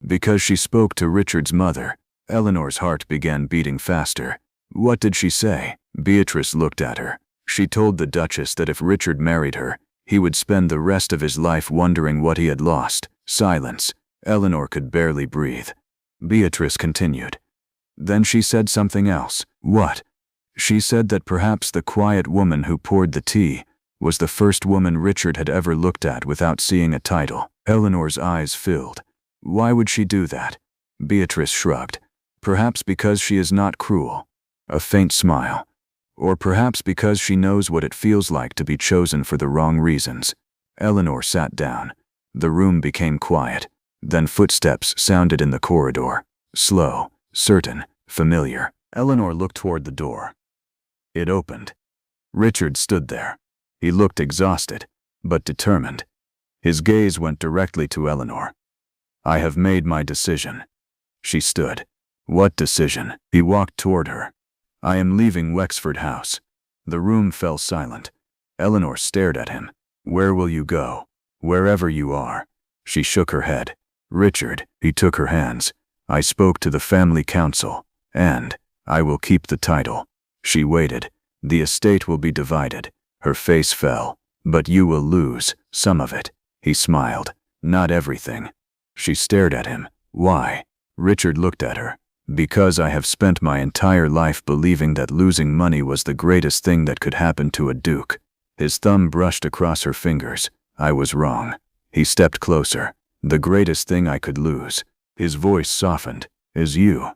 S2: Because she spoke to Richard's mother. Eleanor's heart began beating faster. What did she say? Beatrice looked at her. She told the Duchess that if Richard married her, he would spend the rest of his life wondering what he had lost. Silence. Eleanor could barely breathe. Beatrice continued. Then she said something else. What? She said that perhaps the quiet woman who poured the tea was the first woman Richard had ever looked at without seeing a title. Eleanor's eyes filled. Why would she do that? Beatrice shrugged. Perhaps because she is not cruel. A faint smile. Or perhaps because she knows what it feels like to be chosen for the wrong reasons. Eleanor sat down. The room became quiet. Then footsteps sounded in the corridor. Slow, certain, familiar. Eleanor looked toward the door. It opened. Richard stood there. He looked exhausted, but determined. His gaze went directly to Eleanor. I have made my decision. She stood. What decision? He walked toward her. I am leaving Wexford House. The room fell silent. Eleanor stared at him. Where will you go? Wherever you are. She shook her head. Richard, he took her hands. I spoke to the family council, and I will keep the title. She waited. The estate will be divided. Her face fell. But you will lose some of it. He smiled. Not everything. She stared at him. Why? Richard looked at her. Because I have spent my entire life believing that losing money was the greatest thing that could happen to a duke. His thumb brushed across her fingers. I was wrong. He stepped closer. The greatest thing I could lose. His voice softened. Is you.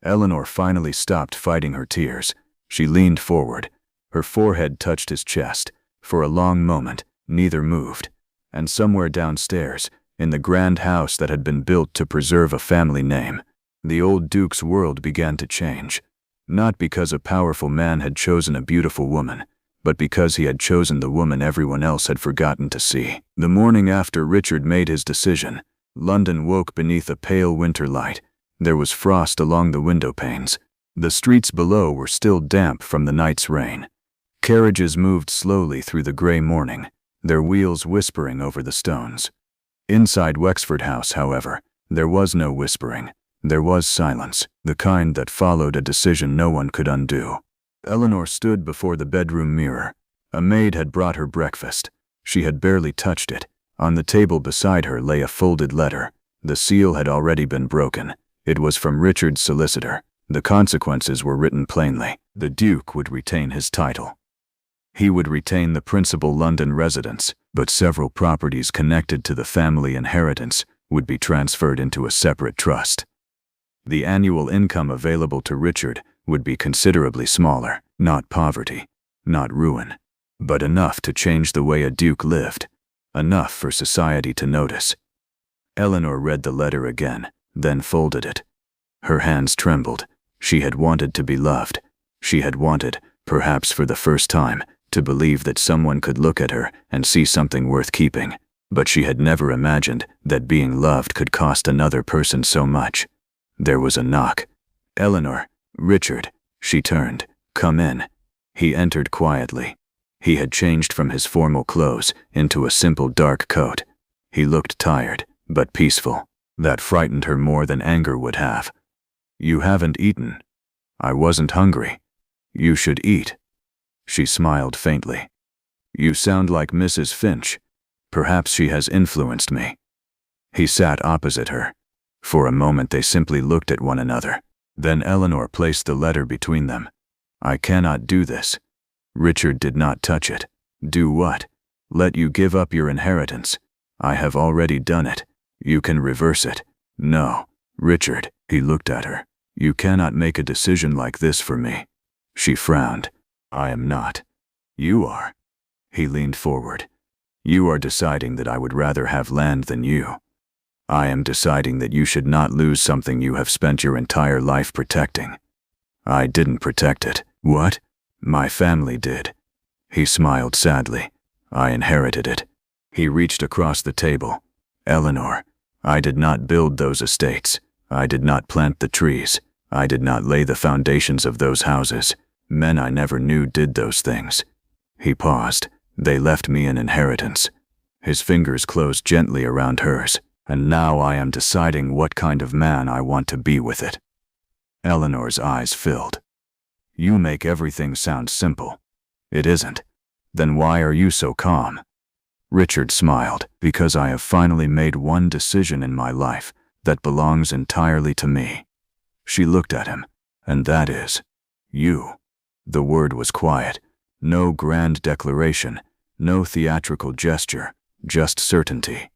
S2: Eleanor finally stopped fighting her tears. She leaned forward. Her forehead touched his chest. For a long moment, neither moved. And somewhere downstairs, in the grand house that had been built to preserve a family name, the old duke's world began to change. Not because a powerful man had chosen a beautiful woman, but because he had chosen the woman everyone else had forgotten to see. The morning after Richard made his decision, London woke beneath a pale winter light. There was frost along the window panes. The streets below were still damp from the night's rain. Carriages moved slowly through the gray morning, their wheels whispering over the stones. Inside Wexford House, however, there was no whispering. There was silence, the kind that followed a decision no one could undo. Eleanor stood before the bedroom mirror. A maid had brought her breakfast. She had barely touched it. On the table beside her lay a folded letter. The seal had already been broken. It was from Richard's solicitor. The consequences were written plainly. The Duke would retain his title. He would retain the principal London residence, but several properties connected to the family inheritance would be transferred into a separate trust. The annual income available to Richard would be considerably smaller, not poverty, not ruin, but enough to change the way a duke lived, enough for society to notice. Eleanor read the letter again, then folded it. Her hands trembled. She had wanted to be loved. She had wanted, perhaps for the first time, to believe that someone could look at her and see something worth keeping, but she had never imagined that being loved could cost another person so much. There was a knock. Eleanor, Richard. She turned. Come in. He entered quietly. He had changed from his formal clothes into a simple dark coat. He looked tired, but peaceful. That frightened her more than anger would have. You haven't eaten. I wasn't hungry. You should eat. She smiled faintly. You sound like Mrs. Finch. Perhaps she has influenced me. He sat opposite her. For a moment they simply looked at one another. Then Eleanor placed the letter between them. I cannot do this. Richard did not touch it. Do what? Let you give up your inheritance. I have already done it. You can reverse it. No, Richard, he looked at her. You cannot make a decision like this for me. She frowned. I am not. You are. He leaned forward. You are deciding that I would rather have land than you. I am deciding that you should not lose something you have spent your entire life protecting. I didn't protect it. What? My family did. He smiled sadly. I inherited it. He reached across the table. Eleanor, I did not build those estates. I did not plant the trees. I did not lay the foundations of those houses. Men I never knew did those things. He paused. They left me an inheritance. His fingers closed gently around hers, and now I am deciding what kind of man I want to be with it. Eleanor's eyes filled. You make everything sound simple. It isn't. Then why are you so calm? Richard smiled. Because I have finally made one decision in my life that belongs entirely to me. She looked at him, and that is, you. The word was quiet. No grand declaration, no theatrical gesture, just certainty.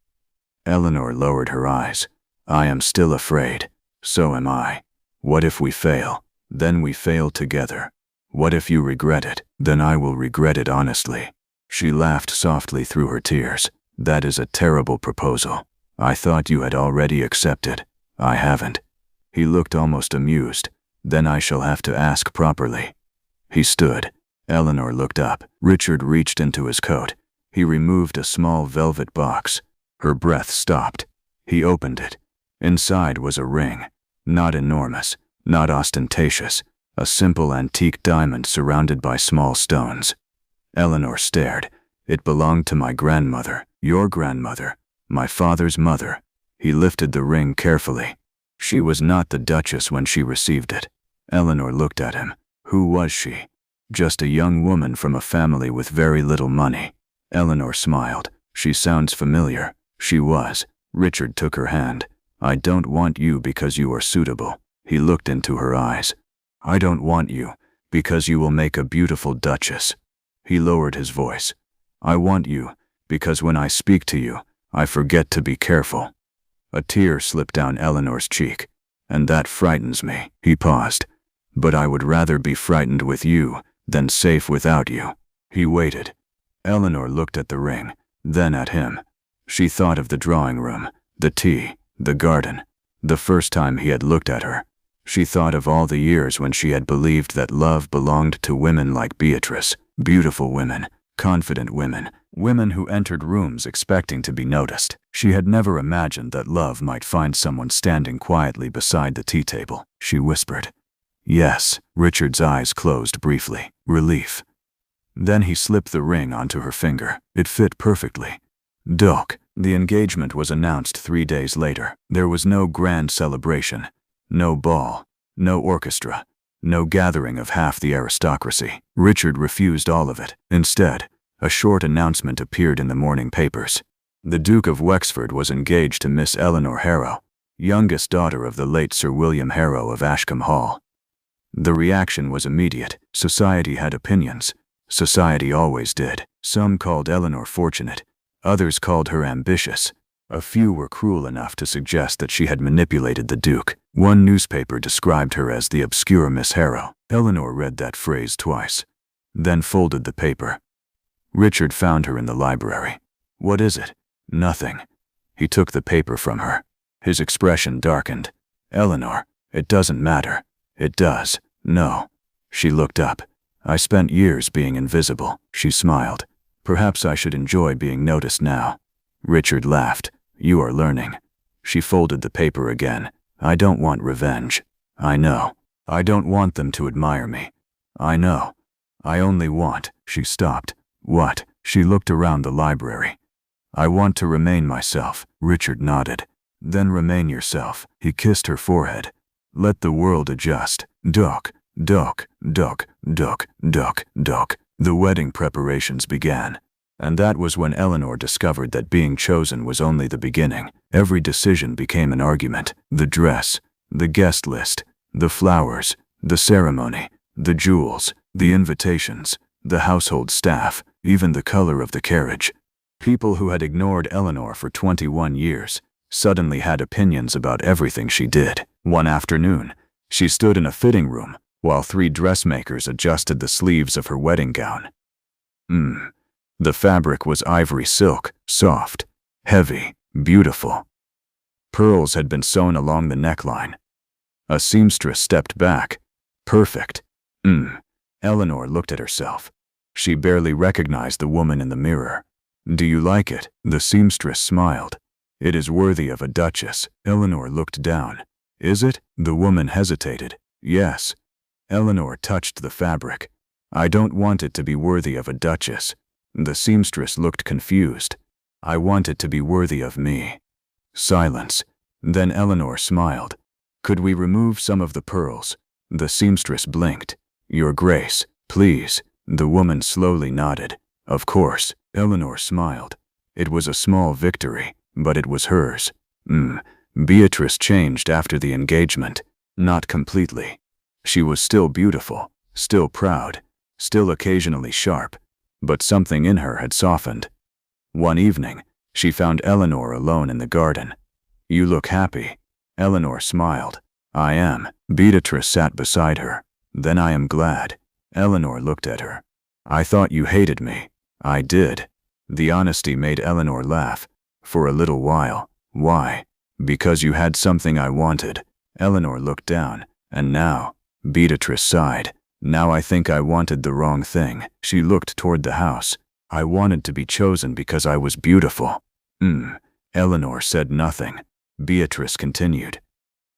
S2: Eleanor lowered her eyes. I am still afraid. So am I. What if we fail? Then we fail together. What if you regret it? Then I will regret it honestly. She laughed softly through her tears. That is a terrible proposal. I thought you had already accepted. I haven't. He looked almost amused. Then I shall have to ask properly. He stood. Eleanor looked up. Richard reached into his coat. He removed a small velvet box. Her breath stopped. He opened it. Inside was a ring. Not enormous, not ostentatious. A simple antique diamond surrounded by small stones. Eleanor stared. It belonged to my grandmother, your grandmother, my father's mother. He lifted the ring carefully. She was not the Duchess when she received it. Eleanor looked at him. Who was she? Just a young woman from a family with very little money. Eleanor smiled. She sounds familiar. She was. Richard took her hand. I don't want you because you are suitable. He looked into her eyes. I don't want you because you will make a beautiful duchess. He lowered his voice. I want you because when I speak to you, I forget to be careful. A tear slipped down Eleanor's cheek. And that frightens me. He paused. But I would rather be frightened with you than safe without you. He waited. Eleanor looked at the ring, then at him. She thought of the drawing room, the tea, the garden, the first time he had looked at her. She thought of all the years when she had believed that love belonged to women like Beatrice, beautiful women, confident women, women who entered rooms expecting to be noticed. She had never imagined that love might find someone standing quietly beside the tea table. She whispered, Yes. Richard's eyes closed briefly. Relief. Then he slipped the ring onto her finger. It fit perfectly. Doc. The engagement was announced 3 days later. There was no grand celebration, no ball, no orchestra, no gathering of half the aristocracy. Richard refused all of it. Instead, a short announcement appeared in the morning papers. The Duke of Wexford was engaged to Miss Eleanor Harrow, youngest daughter of the late Sir William Harrow of Ashcombe Hall. The reaction was immediate. Society had opinions. Society always did. Some called Eleanor fortunate. Others called her ambitious. A few were cruel enough to suggest that she had manipulated the Duke. One newspaper described her as the obscure Miss Harrow. Eleanor read that phrase twice, then folded the paper. Richard found her in the library. What is it? Nothing. He took the paper from her. His expression darkened. Eleanor, it doesn't matter. It does. No. She looked up. I spent years being invisible. She smiled. Perhaps I should enjoy being noticed now. Richard laughed. You are learning. She folded the paper again. I don't want revenge. I know. I don't want them to admire me. I know. I only want. She stopped. What? She looked around the library. I want to remain myself. Richard nodded. Then remain yourself. He kissed her forehead. Let the world adjust. Doc, doc, doc, doc, doc, doc. The wedding preparations began. And that was when Eleanor discovered that being chosen was only the beginning. Every decision became an argument. The dress, the guest list, the flowers, the ceremony, the jewels, the invitations, the household staff, even the color of the carriage. People who had ignored Eleanor for 21 years suddenly had opinions about everything she did. One afternoon, she stood in a fitting room while 3 dressmakers adjusted the sleeves of her wedding gown. The fabric was ivory silk, soft, heavy, beautiful. Pearls had been sewn along the neckline. A seamstress stepped back. Perfect. Eleanor looked at herself. She barely recognized the woman in the mirror. Do you like it? The seamstress smiled. It is worthy of a duchess. Eleanor looked down. Is it? The woman hesitated. Yes. Eleanor touched the fabric. I don't want it to be worthy of a duchess. The seamstress looked confused. I want it to be worthy of me. Silence. Then Eleanor smiled. Could we remove some of the pearls? The seamstress blinked. Your Grace, please. The woman slowly nodded. Of course. Eleanor smiled. It was a small victory, but it was hers. Beatrice changed after the engagement. Not completely. She was still beautiful, still proud, still occasionally sharp, but something in her had softened. One evening, she found Eleanor alone in the garden. You look happy. Eleanor smiled. I am. Beatrice sat beside her. Then I am glad. Eleanor looked at her. I thought you hated me. I did. The honesty made Eleanor laugh. For a little while. Why? Because you had something I wanted. Eleanor looked down. And now? Beatrice sighed. Now I think I wanted the wrong thing. She looked toward the house. I wanted to be chosen because I was beautiful. Eleanor said nothing. Beatrice continued.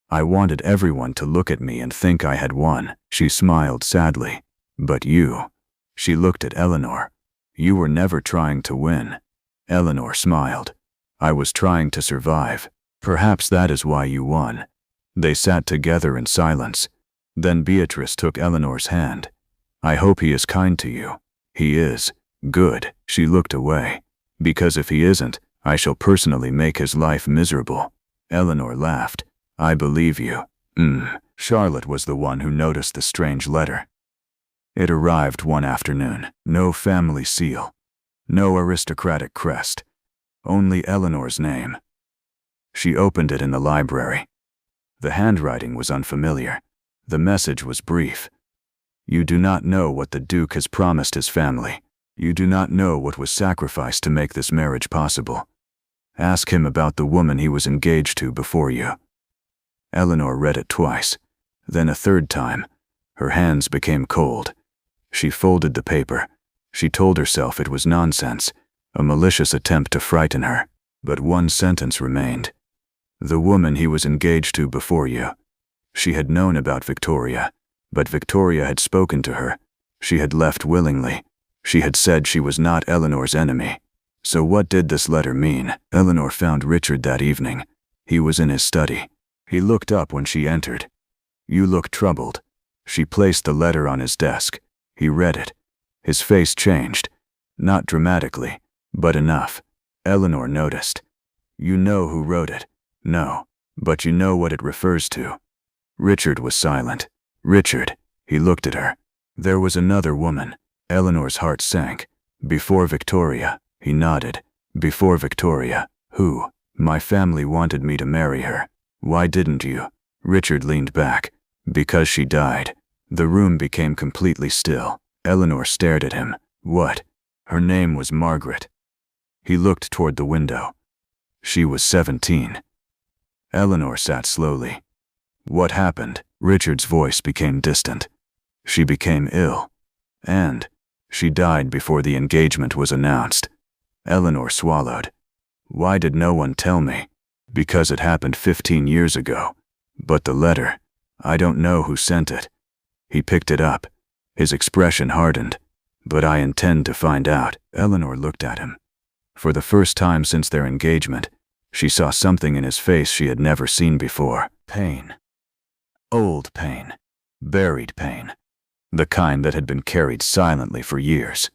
S2: I wanted everyone to look at me and think I had won. She smiled sadly. But you. She looked at Eleanor. You were never trying to win. Eleanor smiled. I was trying to survive. Perhaps that is why you won. They sat together in silence. Then Beatrice took Eleanor's hand. I hope he is kind to you. He is. Good. She looked away. Because if he isn't, I shall personally make his life miserable. Eleanor laughed. I believe you. Charlotte was the one who noticed the strange letter. It arrived one afternoon. No family seal. No aristocratic crest. Only Eleanor's name. She opened it in the library. The handwriting was unfamiliar. The message was brief. You do not know what the Duke has promised his family. You do not know what was sacrificed to make this marriage possible. Ask him about the woman he was engaged to before you. Eleanor read it twice, then a third time. Her hands became cold. She folded the paper. She told herself it was nonsense, a malicious attempt to frighten her. But one sentence remained. The woman he was engaged to before you. She had known about Victoria, but Victoria had spoken to her. She had left willingly. She had said she was not Eleanor's enemy. So what did this letter mean? Eleanor found Richard that evening. He was in his study. He looked up when she entered. You look troubled. She placed the letter on his desk. He read it. His face changed. Not dramatically, but enough. Eleanor noticed. You know who wrote it. No, but you know what it refers to. Richard was silent. Richard. He looked at her. There was another woman. Eleanor's heart sank. Before Victoria. He nodded. Before Victoria. Who? My family wanted me to marry her. Why didn't you? Richard leaned back. Because she died. The room became completely still. Eleanor stared at him. What? Her name was Margaret. He looked toward the window. She was 17. Eleanor sat slowly. What happened? Richard's voice became distant. She became ill. And she died before the engagement was announced. Eleanor swallowed. Why did no one tell me? Because it happened 15 years ago. But the letter, I don't know who sent it. He picked it up. His expression hardened. But I intend to find out. Eleanor looked at him. For the first time since their engagement, she saw something in his face she had never seen before. Pain. Old pain. Buried pain. The kind that had been carried silently for years.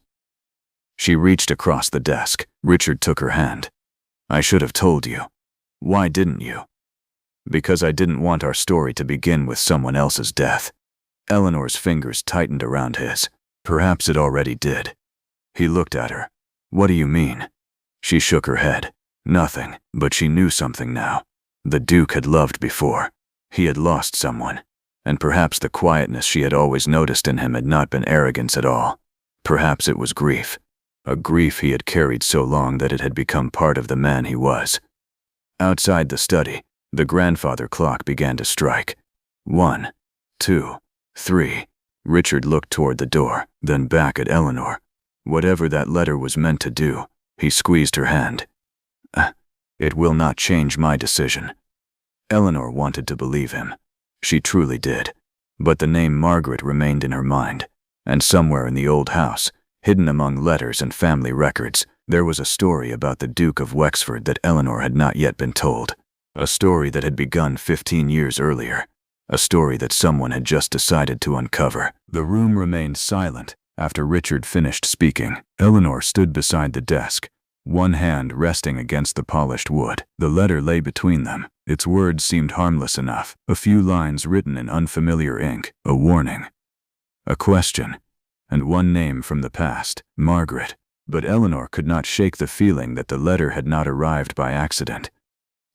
S2: She reached across the desk. Richard took her hand. I should have told you. Why didn't you? Because I didn't want our story to begin with someone else's death. Eleanor's fingers tightened around his. Perhaps it already did. He looked at her. What do you mean? She shook her head. Nothing, but she knew something now. The Duke had loved before. He had lost someone. And perhaps the quietness she had always noticed in him had not been arrogance at all. Perhaps it was grief. A grief he had carried so long that it had become part of the man he was. Outside the study, the grandfather clock began to strike. 1, 2, 3. Richard looked toward the door, then back at Eleanor. Whatever that letter was meant to do, he squeezed her hand. It will not change my decision. Eleanor wanted to believe him. She truly did. But the name Margaret remained in her mind, and somewhere in the old house, hidden among letters and family records, there was a story about the Duke of Wexford that Eleanor had not yet been told. A story that had begun 15 years earlier. A story that someone had just decided to uncover. The room remained silent after Richard finished speaking. Eleanor stood beside the desk, one hand resting against the polished wood. The letter lay between them. Its words seemed harmless enough. A few lines written in unfamiliar ink. A warning. A question. And one name from the past. Margaret. But Eleanor could not shake the feeling that the letter had not arrived by accident.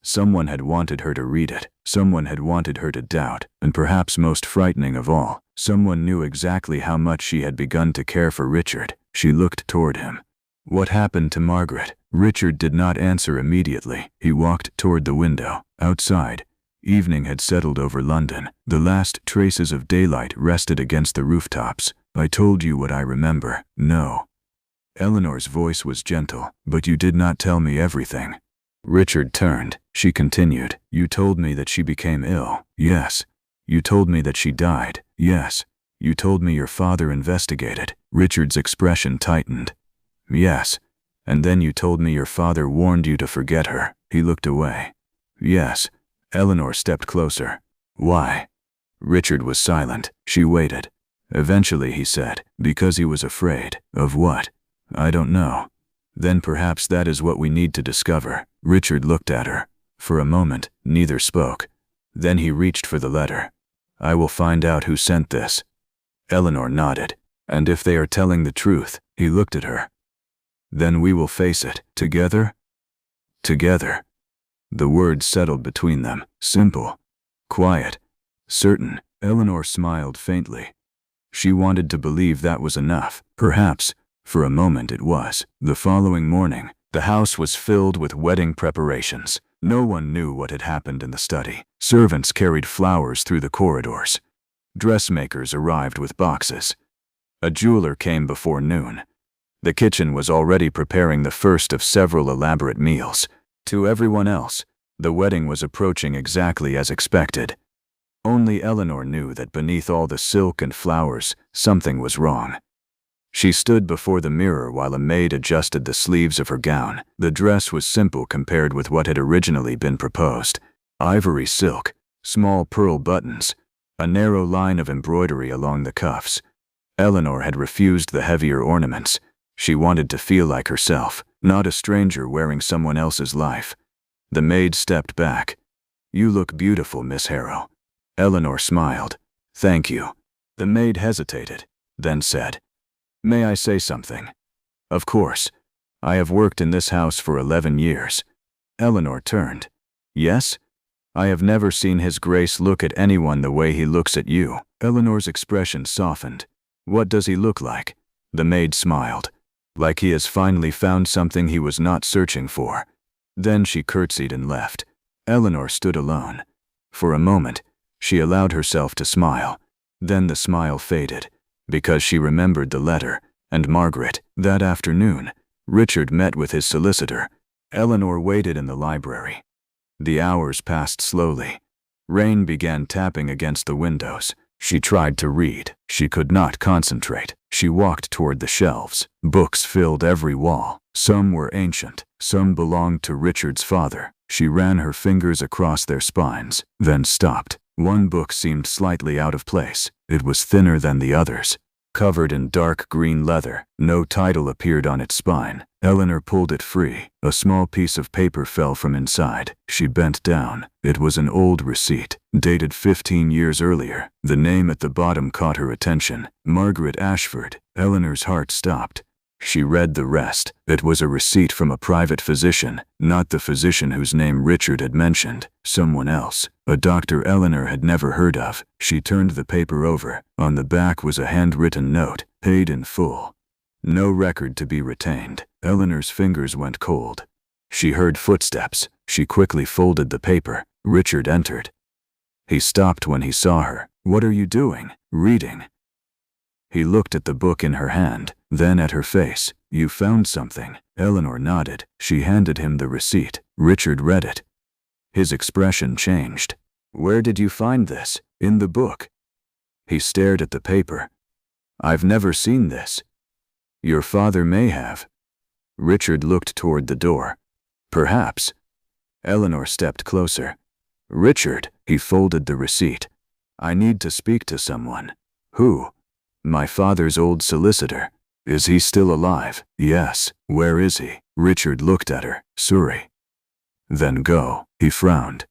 S2: Someone had wanted her to read it. Someone had wanted her to doubt. And perhaps most frightening of all, someone knew exactly how much she had begun to care for Richard. She looked toward him. What happened to Margaret? Richard did not answer immediately. He walked toward the window. Outside, evening had settled over London. The last traces of daylight rested against the rooftops. I told you what I remember. No. Eleanor's voice was gentle, but you did not tell me everything. Richard turned. She continued. You told me that she became ill. Yes. You told me that she died. Yes. You told me your father investigated. Richard's expression tightened. Yes. And then you told me your father warned you to forget her. He looked away. Yes. Eleanor stepped closer. Why? Richard was silent. She waited. Eventually he said, because he was afraid. Of what? I don't know. Then perhaps that is what we need to discover. Richard looked at her. For a moment, neither spoke. Then he reached for the letter. I will find out who sent this. Eleanor nodded. And if they are telling the truth, he looked at her. Then we will face it. Together? Together. The words settled between them. Simple. Quiet. Certain. Eleanor smiled faintly. She wanted to believe that was enough. Perhaps. For a moment it was. The following morning, the house was filled with wedding preparations. No one knew what had happened in the study. Servants carried flowers through the corridors. Dressmakers arrived with boxes. A jeweler came before noon. The kitchen was already preparing the first of several elaborate meals. To everyone else, the wedding was approaching exactly as expected. Only Eleanor knew that beneath all the silk and flowers, something was wrong. She stood before the mirror while a maid adjusted the sleeves of her gown. The dress was simple compared with what had originally been proposed. Ivory silk, small pearl buttons, a narrow line of embroidery along the cuffs. Eleanor had refused the heavier ornaments. She wanted to feel like herself, not a stranger wearing someone else's life. The maid stepped back. You look beautiful, Miss Harrow. Eleanor smiled. Thank you. The maid hesitated, then said, May I say something? Of course. I have worked in this house for 11 years. Eleanor turned. Yes? I have never seen His Grace look at anyone the way he looks at you. Eleanor's expression softened. What does he look like? The maid smiled. Like he has finally found something he was not searching for. Then she curtsied and left. Eleanor stood alone. For a moment, she allowed herself to smile. Then the smile faded, because she remembered the letter, and Margaret. That afternoon, Richard met with his solicitor. Eleanor waited in the library. The hours passed slowly. Rain began tapping against the windows. She tried to read. She could not concentrate. She walked toward the shelves. Books filled every wall. Some were ancient. Some belonged to Richard's father. She ran her fingers across their spines, then stopped. One book seemed slightly out of place. It was thinner than the others. covered in dark green leather. No title appeared on its spine. Eleanor pulled it free. A small piece of paper fell from inside. She bent down. It was an old receipt, dated 15 years earlier. The name at the bottom caught her attention. Margaret Ashford. Eleanor's heart stopped. She read the rest. It was a receipt from a private physician, not the physician whose name Richard had mentioned. Someone else. A doctor Eleanor had never heard of. She turned the paper over. On the back was a handwritten note, paid in full. No record to be retained. Eleanor's fingers went cold. She heard footsteps. She quickly folded the paper. Richard entered. He stopped when he saw her. "What are you doing?" "Reading." He looked at the book in her hand, then at her face. "You found something." Eleanor nodded. She handed him the receipt. Richard read it. His expression changed. "Where did you find this?" "In the book." He stared at the paper. "I've never seen this." "Your father may have." Richard looked toward the door. "Perhaps." Eleanor stepped closer. "Richard," he folded the receipt. "I need to speak to someone." "Who?" "My father's old solicitor." "Is he still alive?" "Yes." "Where is he?" Richard looked at her. "Surrey." "Then go." He frowned.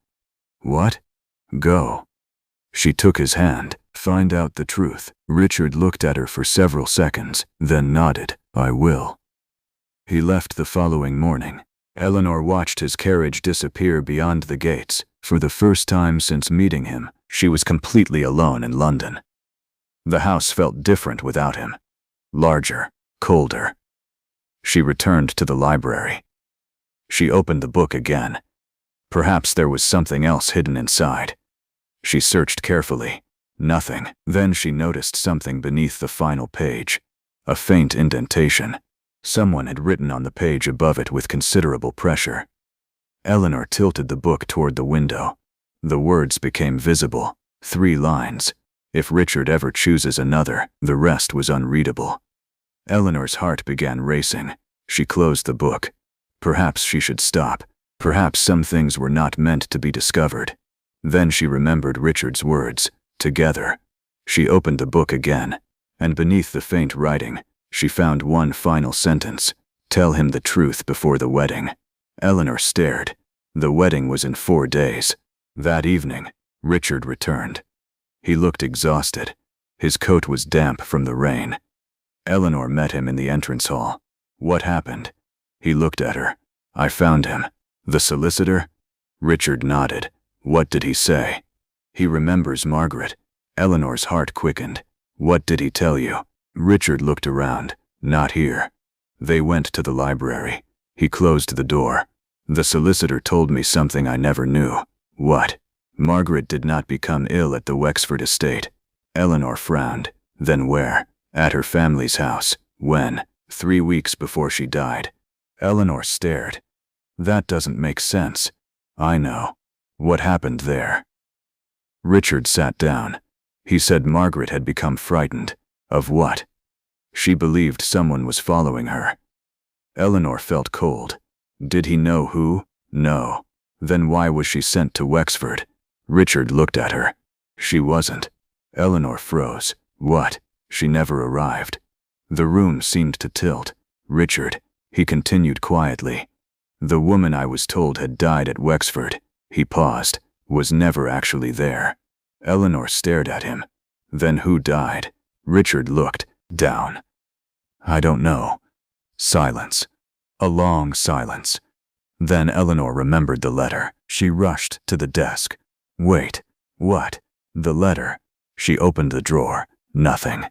S2: "What?" "Go." She took his hand. "Find out the truth." Richard looked at her for several seconds, then nodded. "I will." He left the following morning. Eleanor watched his carriage disappear beyond the gates. For the first time since meeting him, she was completely alone in London. The house felt different without him. Larger, colder. She returned to the library. She opened the book again. Perhaps there was something else hidden inside. She searched carefully. Nothing. Then she noticed something beneath the final page. A faint indentation. Someone had written on the page above it with considerable pressure. Eleanor tilted the book toward the window. The words became visible. 3 lines. If Richard ever chooses another, the rest was unreadable. Eleanor's heart began racing. She closed the book. Perhaps she should stop. Perhaps some things were not meant to be discovered. Then she remembered Richard's words, "together." She opened the book again, and beneath the faint writing, she found one final sentence. "Tell him the truth before the wedding." Eleanor stared. The wedding was in 4 days. That evening, Richard returned. He looked exhausted. His coat was damp from the rain. Eleanor met him in the entrance hall. "What happened?" He looked at her. "I found him." "The solicitor?" Richard nodded. "What did he say?" "He remembers Margaret." Eleanor's heart quickened. "What did he tell you?" Richard looked around. "Not here." They went to the library. He closed the door. "The solicitor told me something I never knew." "What?" "Margaret did not become ill at the Wexford estate." Eleanor frowned. "Then where?" "At her family's house." "When?" 3 weeks before she died." Eleanor stared. "That doesn't make sense." "I know." "What happened there?" Richard sat down. He said Margaret had become frightened. Of what? She believed someone was following her. Eleanor felt cold. Did he know who? No. Then why was she sent to Wexford? Richard looked at her. She wasn't. Eleanor froze. What? She never arrived. The room seemed to tilt. "Richard," he continued quietly. "The woman I was told had died at Wexford." He paused. "Was never actually there." Eleanor stared at him. "Then who died?" Richard looked down. "I don't know." Silence. A long silence. Then Eleanor remembered the letter. She rushed to the desk. "Wait. What?" "The letter." She opened the drawer. Nothing.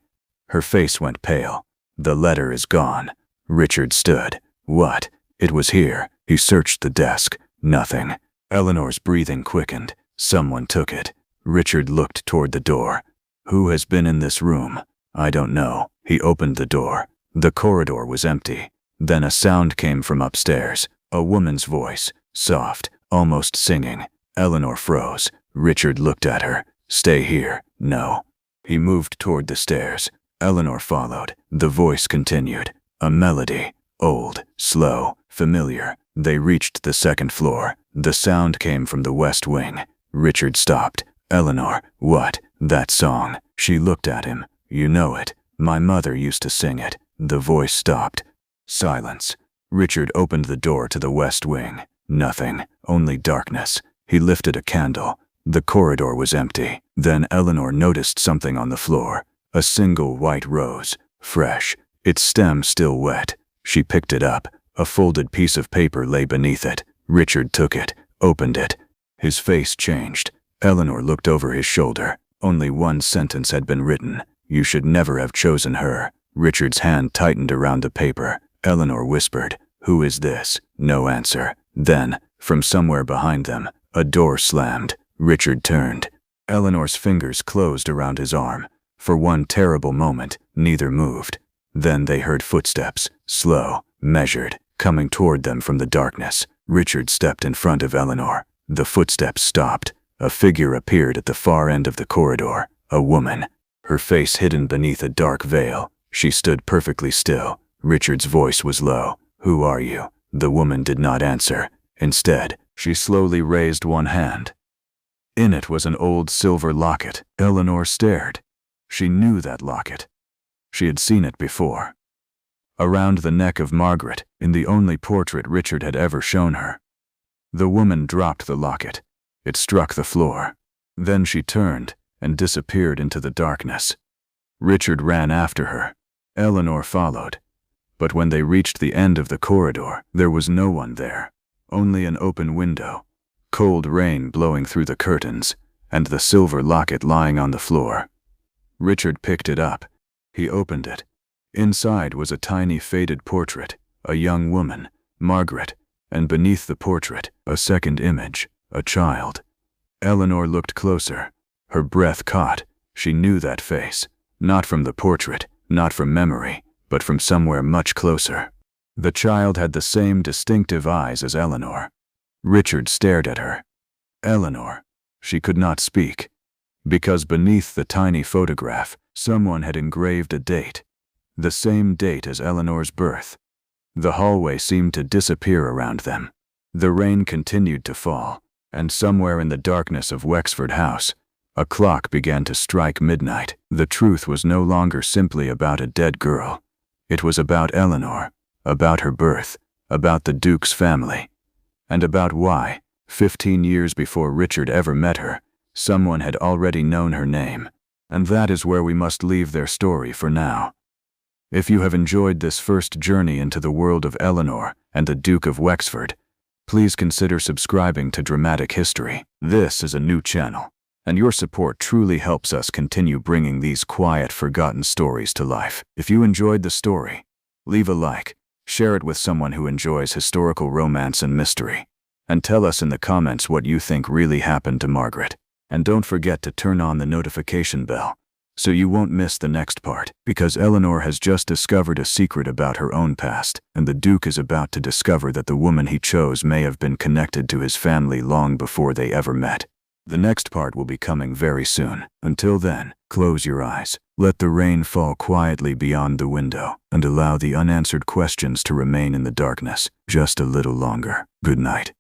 S2: Her face went pale. "The letter is gone." Richard stood. "What?" "It was here." He searched the desk. Nothing. Eleanor's breathing quickened. "Someone took it." Richard looked toward the door. "Who has been in this room?" "I don't know." He opened the door. The corridor was empty. Then a sound came from upstairs. A woman's voice. Soft, almost singing. Eleanor froze. Richard looked at her. "Stay here." "No." He moved toward the stairs. Eleanor followed. The voice continued. A melody. Old, slow, familiar. They reached the second floor. The sound came from the west wing. Richard stopped. "Eleanor." "What?" "That song." She looked at him. "You know it." My mother used to sing it. The voice stopped. Silence. Richard opened the door to the west wing. Nothing, only darkness. He lifted a candle. The corridor was empty. Then Eleanor noticed something on the floor. A single white rose, fresh, its stem still wet. She picked it up. A folded piece of paper lay beneath it. Richard took it, opened it. His face changed. Eleanor looked over his shoulder. Only one sentence had been written. You should never have chosen her. Richard's hand tightened around the paper. Eleanor whispered, "Who is this?" No answer. Then, from somewhere behind them, a door slammed. Richard turned. Eleanor's fingers closed around his arm. For one terrible moment, neither moved. Then they heard footsteps, slow, measured, coming toward them from the darkness. Richard stepped in front of Eleanor. The footsteps stopped. A figure appeared at the far end of the corridor. A woman, her face hidden beneath a dark veil. She stood perfectly still. Richard's voice was low. "Who are you?" The woman did not answer. Instead, she slowly raised one hand. In it was an old silver locket. Eleanor stared. She knew that locket. She had seen it before. Around the neck of Margaret, in the only portrait Richard had ever shown her. The woman dropped the locket. It struck the floor. Then she turned and disappeared into the darkness. Richard ran after her. Eleanor followed. But when they reached the end of the corridor, there was no one there. Only an open window, cold rain blowing through the curtains, and the silver locket lying on the floor. Richard picked it up. He opened it. Inside was a tiny faded portrait, a young woman, Margaret, and beneath the portrait, a second image, a child. Eleanor looked closer. Her breath caught. She knew that face, not from the portrait, not from memory, but from somewhere much closer. The child had the same distinctive eyes as Eleanor. Richard stared at her. Eleanor. She could not speak. Because beneath the tiny photograph, someone had engraved a date. The same date as Eleanor's birth. The hallway seemed to disappear around them. The rain continued to fall, and somewhere in the darkness of Wexford House, a clock began to strike midnight. The truth was no longer simply about a dead girl. It was about Eleanor, about her birth, about the Duke's family, and about why, 15 years before Richard ever met her, someone had already known her name. And that is where we must leave their story for now. If you have enjoyed this first journey into the world of Eleanor and the Duke of Wexford, please consider subscribing to Dramatic History. This is a new channel, and your support truly helps us continue bringing these quiet, forgotten stories to life. If you enjoyed the story, leave a like, share it with someone who enjoys historical romance and mystery, and tell us in the comments what you think really happened to Margaret. And don't forget to turn on the notification bell so you won't miss the next part, because Eleanor has just discovered a secret about her own past, and the Duke is about to discover that the woman he chose may have been connected to his family long before they ever met. The next part will be coming very soon. Until then, close your eyes, let the rain fall quietly beyond the window, and allow the unanswered questions to remain in the darkness just a little longer. Good night.